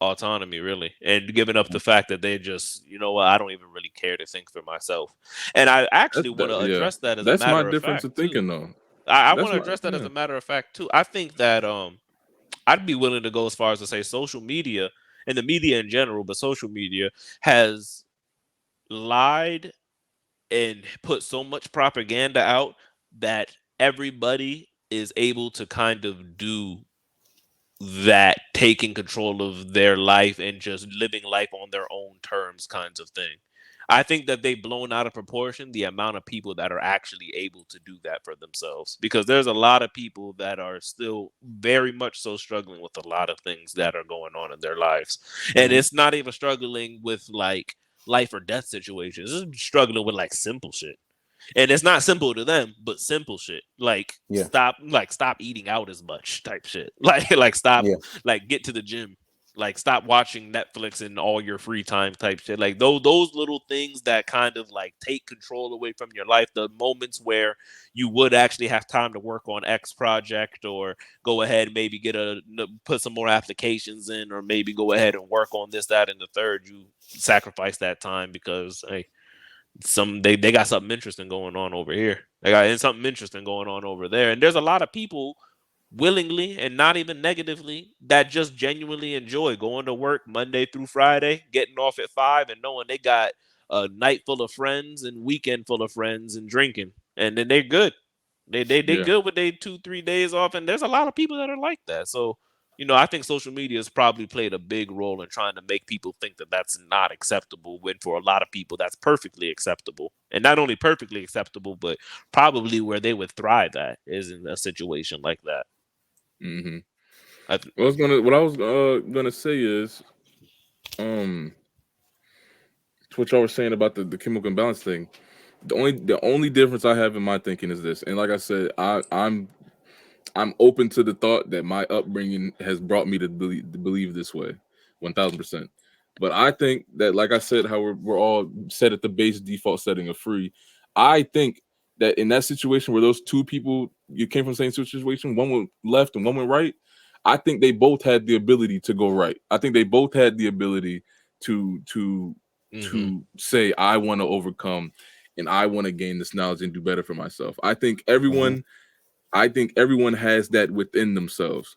autonomy, really, and giving up the fact that they just, you know what, I don't even really care to think for myself. And I actually want to address that as a That's my matter of difference fact of thinking, though. I want to address that as a matter of fact too. I think that I'd be willing to go as far as to say social media and the media in general, but social media has lied and put so much propaganda out that everybody is able to kind of do that, taking control of their life and just living life on their own terms kinds of thing. I think that they've blown out of proportion the amount of people that are actually able to do that for themselves, because there's a lot of people that are still very much so struggling with a lot of things that are going on in their lives. And it's not even struggling with like life or death situations. It's struggling with like simple shit. And it's not simple to them, but simple shit, like stop eating out as much type shit, like stop, like get to the gym, like stop watching Netflix in all your free time type shit, like those little things that kind of like take control away from your life, the moments where you would actually have time to work on X project, or go ahead, maybe put some more applications in, or maybe go ahead and work on this, that, and the third. You sacrifice that time because, hey, they got something interesting going on over here. They got something interesting going on over there. And there's a lot of people willingly and not even negatively that just genuinely enjoy going to work Monday through Friday, getting off at 5, and knowing they got a night full of friends and weekend full of friends and drinking. And then they're good. They good with they 2-3 days off. And there's a lot of people that are like that. So, I think social media has probably played a big role in trying to make people think that that's not acceptable, when for a lot of people that's perfectly acceptable. And not only perfectly acceptable, but probably where they would thrive at is in a situation like that. What I was gonna say is, what y'all were saying about the chemical imbalance thing. The only difference I have in my thinking is this, and like I said, I'm open to the thought that my upbringing has brought me to believe this way, 1000%. But I think that, like I said, how we're all set at the base default setting of free. I think that in that situation where those two people you came from the same situation, one went left and one went right, I think they both had the ability to go right. I think they both had the ability to say, I want to overcome and I want to gain this knowledge and do better for myself. I think everyone has that within themselves.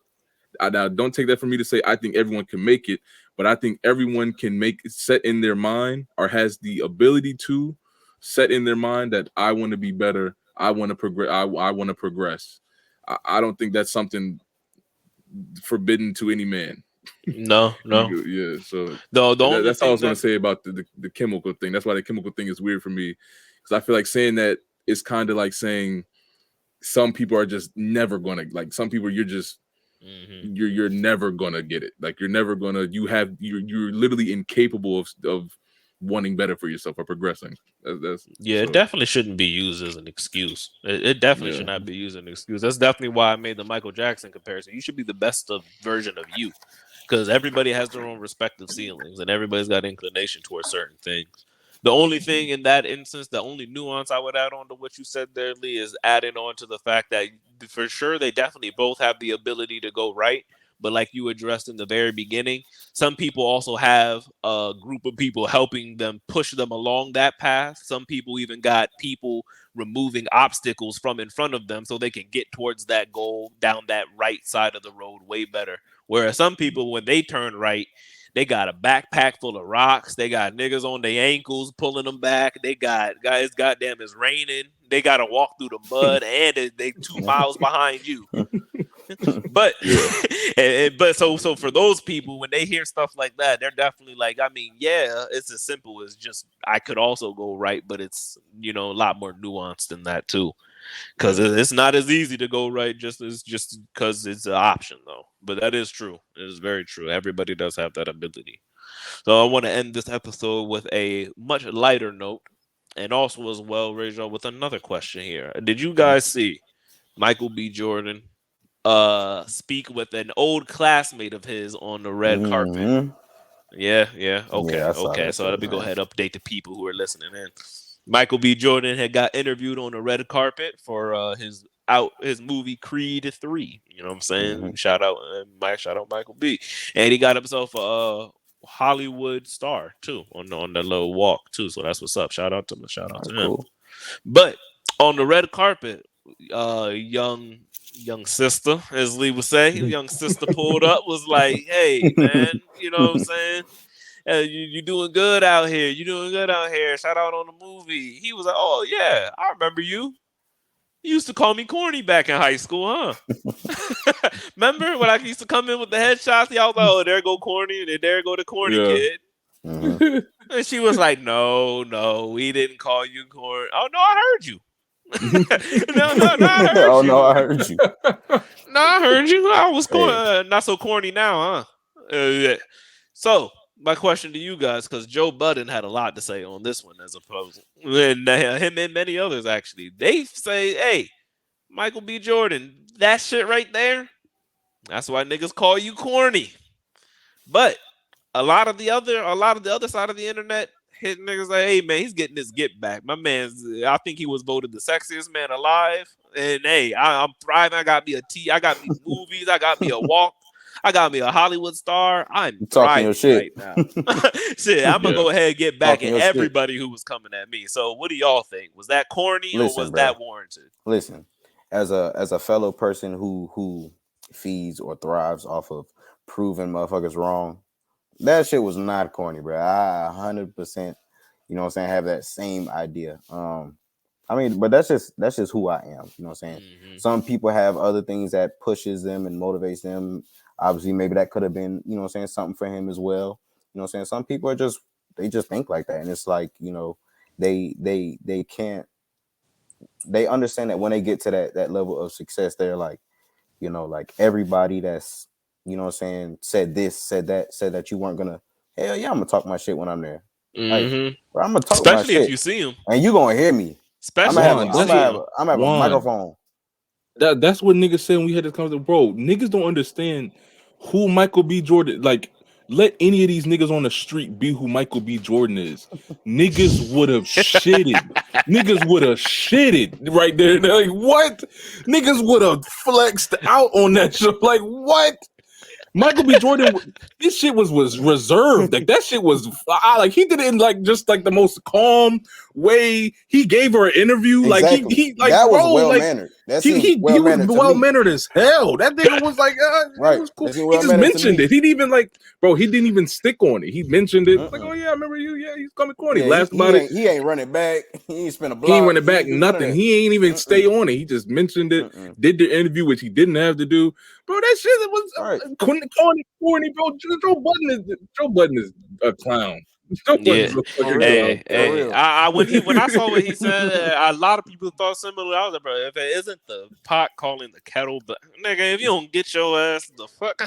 Now, don't take that from me to say I think everyone can make it, but I think everyone can make it set in their mind or has the ability to set in their mind that I want to be better. I want to progress. I want to progress. I don't think that's something forbidden to any man. No. Yeah. So that's all I was going to say about the chemical thing. That's why the chemical thing is weird for me, because I feel like saying that is kind of like saying some people are just never gonna, like, some people you're just you're never gonna get it. Like you're never gonna, you're literally incapable of wanting better for yourself or progressing. It definitely shouldn't be used as an excuse. It definitely should not be used as an excuse. That's definitely why I made the Michael Jackson comparison. You should be the best version of you, because everybody has their own respective ceilings and everybody's got inclination towards certain things. The only thing in that instance, the only nuance I would add on to what you said there, Lee, is adding on to the fact that for sure they definitely both have the ability to go right. But like you addressed in the very beginning, some people also have a group of people helping them push them along that path. Some people even got people removing obstacles from in front of them so they can get towards that goal down that right side of the road way better. Whereas some people, when they turn right, they got a backpack full of rocks. They got niggas on their ankles pulling them back. They got guys, goddamn, it's raining. They got to walk through the mud, and they 2 miles behind you. But so for those people, when they hear stuff like that, they're definitely like, I mean, yeah, it's as simple as just I could also go right, but it's a lot more nuanced than that too. Because it's not as easy to go right just because it's an option, though. But that is true. It is very true. Everybody does have that ability. So I want to end this episode with a much lighter note, and also as well, Rachel, with another question here. Did you guys see Michael B. Jordan speak with an old classmate of his on the red carpet? Yeah. Okay. So let me go ahead and update the people who are listening in. Michael B. Jordan had got interviewed on the red carpet for his movie Creed 3. You know what I'm saying? Shout out Michael B. And he got himself a Hollywood star too on the little walk too. So that's what's up. Shout out to him. Cool. But on the red carpet, young sister, as Lee would say, young sister pulled up, was like, "Hey man, you know what I'm saying? You doing good out here. You doing good out here. Shout out on the movie." He was like, "Oh yeah, I remember you. You used to call me corny back in high school, huh? Remember when I used to come in with the headshots? Y'all was like, oh, there go corny, and there go the corny kid." And she was like, "No, we didn't call you corny. Oh no, I heard you. No, I heard you. Oh no, I heard you. No, I heard you. I was not so corny now, huh?" So my question to you guys, because Joe Budden had a lot to say on this one as opposed, and him and many others actually, they say, "Hey, Michael B. Jordan, that shit right there, that's why niggas call you corny." But a lot of the other side of the internet hit niggas like, "Hey man, he's getting his get back. My man's, I think he was voted the sexiest man alive. And hey, I'm thriving. I got me I got me movies. I got me a walk. I got me a Hollywood star. I'm talking your shit right now." Shit, I'm gonna go ahead and get back at everybody who was coming at me. So what do y'all think? Was that corny or was that warranted? Listen, as a fellow person who feeds or thrives off of proving motherfuckers wrong, that shit was not corny, bro. I 100%, you know what I'm saying, have that same idea. I mean, but that's just who I am. You know what I'm saying? Some people have other things that pushes them and motivates them. Obviously, maybe that could have been, you know what I'm saying, something for him as well. You know what I'm saying? Some people are just think like that. And it's like, they can't, they understand that when they get to that level of success, they're like, like everybody that's, you know what I'm saying, said this, said that you weren't gonna, hell yeah, I'm gonna talk my shit when I'm there. Like, bro, I'm gonna talk my shit. Especially if you see him. And you gonna hear me. Especially I'm gonna have a microphone. That's what niggas said when we had this conversation. Bro, niggas don't understand who Michael B. Jordan, like, let any of these niggas on the street be who Michael B. Jordan is. Niggas would have shitted. niggas would have shitted right there. They're like, what? Niggas would have flexed out on that show. Like, what? Michael B. Jordan, this shit was reserved. Like that shit was like he did it in like just like the most calm way. He gave her an interview. Exactly. Like he like that was bro, well like, mannered. he was well mannered as hell. That nigga was like, right. It was cool. He just mentioned it. He didn't even like, bro. He didn't even stick on it. He mentioned it. Like, oh yeah, I remember you. Yeah, he's coming corny. Laughed about it. He ain't running back. He ain't spent a block. He ain't running back. Nothing. He ain't even stay on it. He just mentioned it. Did the interview, which he didn't have to do. Bro, that shit was corny, bro. Joe Budden is a clown. Yeah. When I saw what he said, a lot of people thought similar. I was like, bro, if it isn't the pot calling the kettle black, nigga, if you don't get your ass the fuck.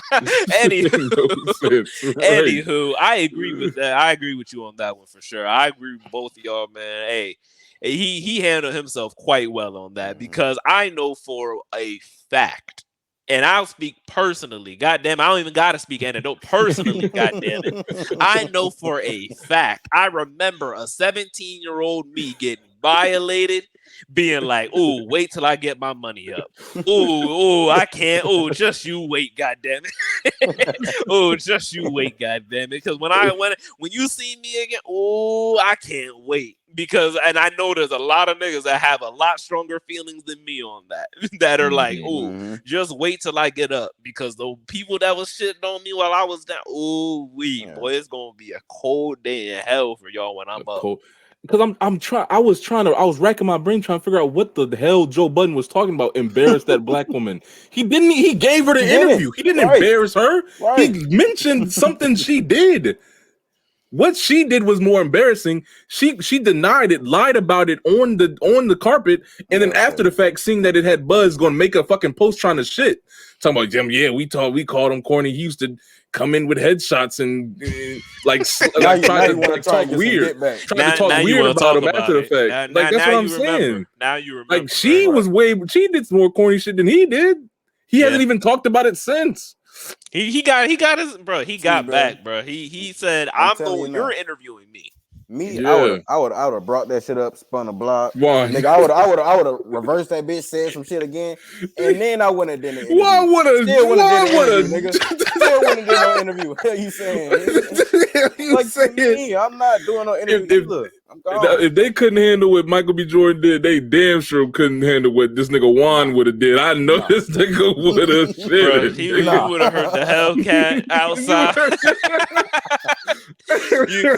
Anywho, I agree with that. I agree with you on that one for sure. I agree with both of y'all, man. Hey, he handled himself quite well on that because I know for a fact. And I'll speak personally. Goddamn, I don't even gotta speak anecdote. Personally, goddamn it. I know for a fact. I remember a 17-year-old me getting violated, being like, "Ooh, wait till I get my money up. Ooh, I can't. Ooh, just you wait, goddamn it. Ooh, just you wait, goddamn it. Because when you see me again, ooh, I can't wait." Because I know there's a lot of niggas that have a lot stronger feelings than me on that. That are like, ooh, just wait till I get up. Because the people that was shitting on me while I was down, boy, it's gonna be a cold day in hell for y'all when I'm up. Because I was racking my brain trying to figure out what the hell Joe Budden was talking about. Embarrass that black woman. He gave her the interview. He didn't embarrass her. He mentioned something she did. What she did was more embarrassing. She denied it, lied about it on the carpet, and then after the fact, seeing that it had buzz, going to make a fucking post trying to shit. Talking about Jim, yeah, we called him corny. He used to come in with headshots and try to talk weird about him after the fact. That's what I'm saying. Now you remember. Like she did more corny shit than he did. He hasn't even talked about it since. He got back, bro. He said, you're interviewing me. I would have brought that shit up, spun a block. Nigga, I would have reversed that bitch, said some shit again, and then I wouldn't have done it. Why would have? Still wouldn't have done no interview. Hell, you saying? Me, I'm not doing no interview. If they couldn't handle what Michael B. Jordan did, they damn sure couldn't handle what this nigga Juan would have did. I know this nigga would have shit. He would have heard the Hellcat outside. You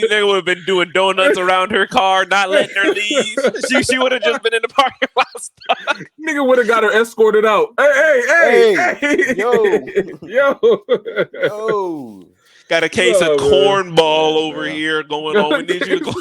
nigga would have been doing donuts around her car, not letting her leave. She would have just been in the parking lot stuck. Nigga would have got her escorted out. Hey, yo. Got a case of cornball over here going on. We need you to go.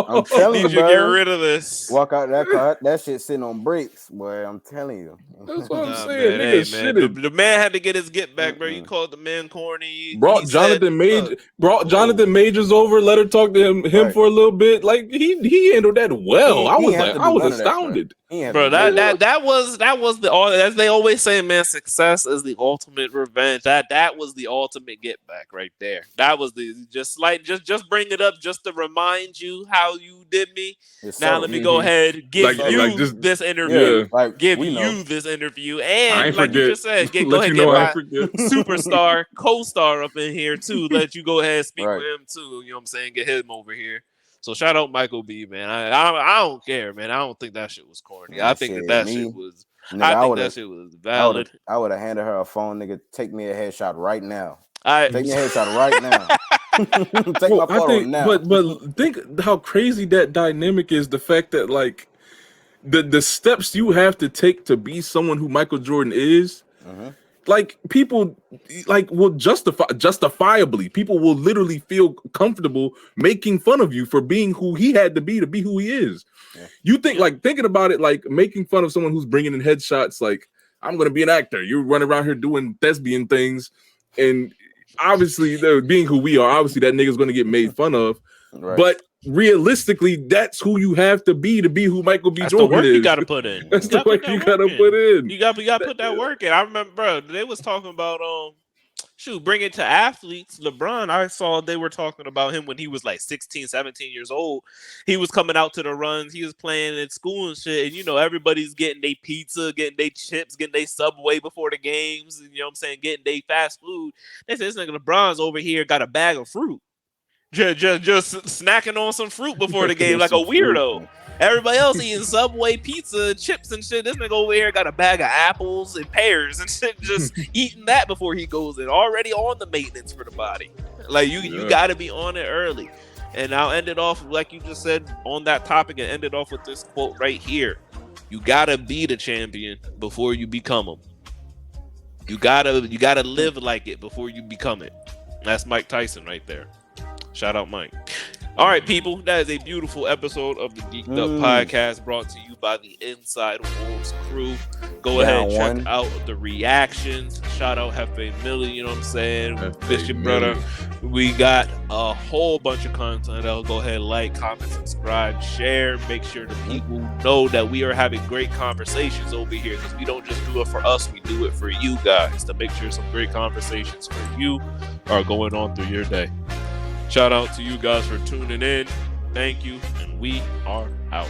I'm telling you, bro. Get rid of this. Walk out that car. That shit sitting on brakes, boy. I'm telling you. That's what I'm saying. Man. The man had to get his get back, bro. You called the man corny. Brought Jonathan Majors over. Let her talk to him for a little bit. Like he handled that well. I was astounded. Bro, that was as they always say, man, success is the ultimate revenge. That was the ultimate get back right there. That was just bring it up just to remind you how you did me. Now let me go ahead give this interview. This interview, and like you just said, go ahead and get my superstar co-star up in here too. Let you go ahead and speak with him too. You know what I'm saying? Get him over here. So shout out Michael B, man. I don't care, man. I don't think that shit was corny. I think that shit was. That shit was valid. I would have handed her a phone, nigga. Take me a headshot right now. Take me a headshot right now. Take my photo now. But think how crazy that dynamic is. The fact that like the steps you have to take to be someone who Michael Jordan is. Like people will justifiably people will literally feel comfortable making fun of you for being who he had to be who he is. You think thinking about it, like making fun of someone who's bringing in headshots, like I'm going to be an actor. You're running around here doing thespian things. And obviously being who we are, obviously that nigga's going to get made fun of. But realistically, that's who you have to be who Michael B. Jordan is. You got to put in. That's the work you got to put in. You got to put that work in. I remember, bro, they was talking about shoot, bring it to athletes. LeBron, I saw they were talking about him when he was like 16, 17 years old. He was coming out to the runs. He was playing at school and shit. And, you know, everybody's getting their pizza, getting their chips, getting their Subway before the games. You know what I'm saying? Getting their fast food. They said, this nigga LeBron's over here got a bag of fruit. Just snacking on some fruit before the game like a weirdo. Everybody else eating Subway pizza, chips and shit. This nigga over here got a bag of apples and pears and shit, just eating that before he goes in. Already on the maintenance for the body. Like you got to be on it early. And I'll end it off like you just said on that topic, and end it off with this quote right here. You gotta be the champion before you become him. You gotta live like it before you become it. That's Mike Tyson right there. Shout out Mike. All right, people, that is a beautiful episode of the Geeked Up Podcast, brought to you by the Inside Wolves crew. Go ahead and check out the reactions. Shout out Hefe Millie, you know what I'm saying? Bishop Brother. We got a whole bunch of content. I'll go ahead, like, comment, subscribe, share. Make sure the people know that we are having great conversations over here, because we don't just do it for us, we do it for you guys, to make sure some great conversations for you are going on through your day. Shout out to you guys for tuning in. Thank you, and we are out.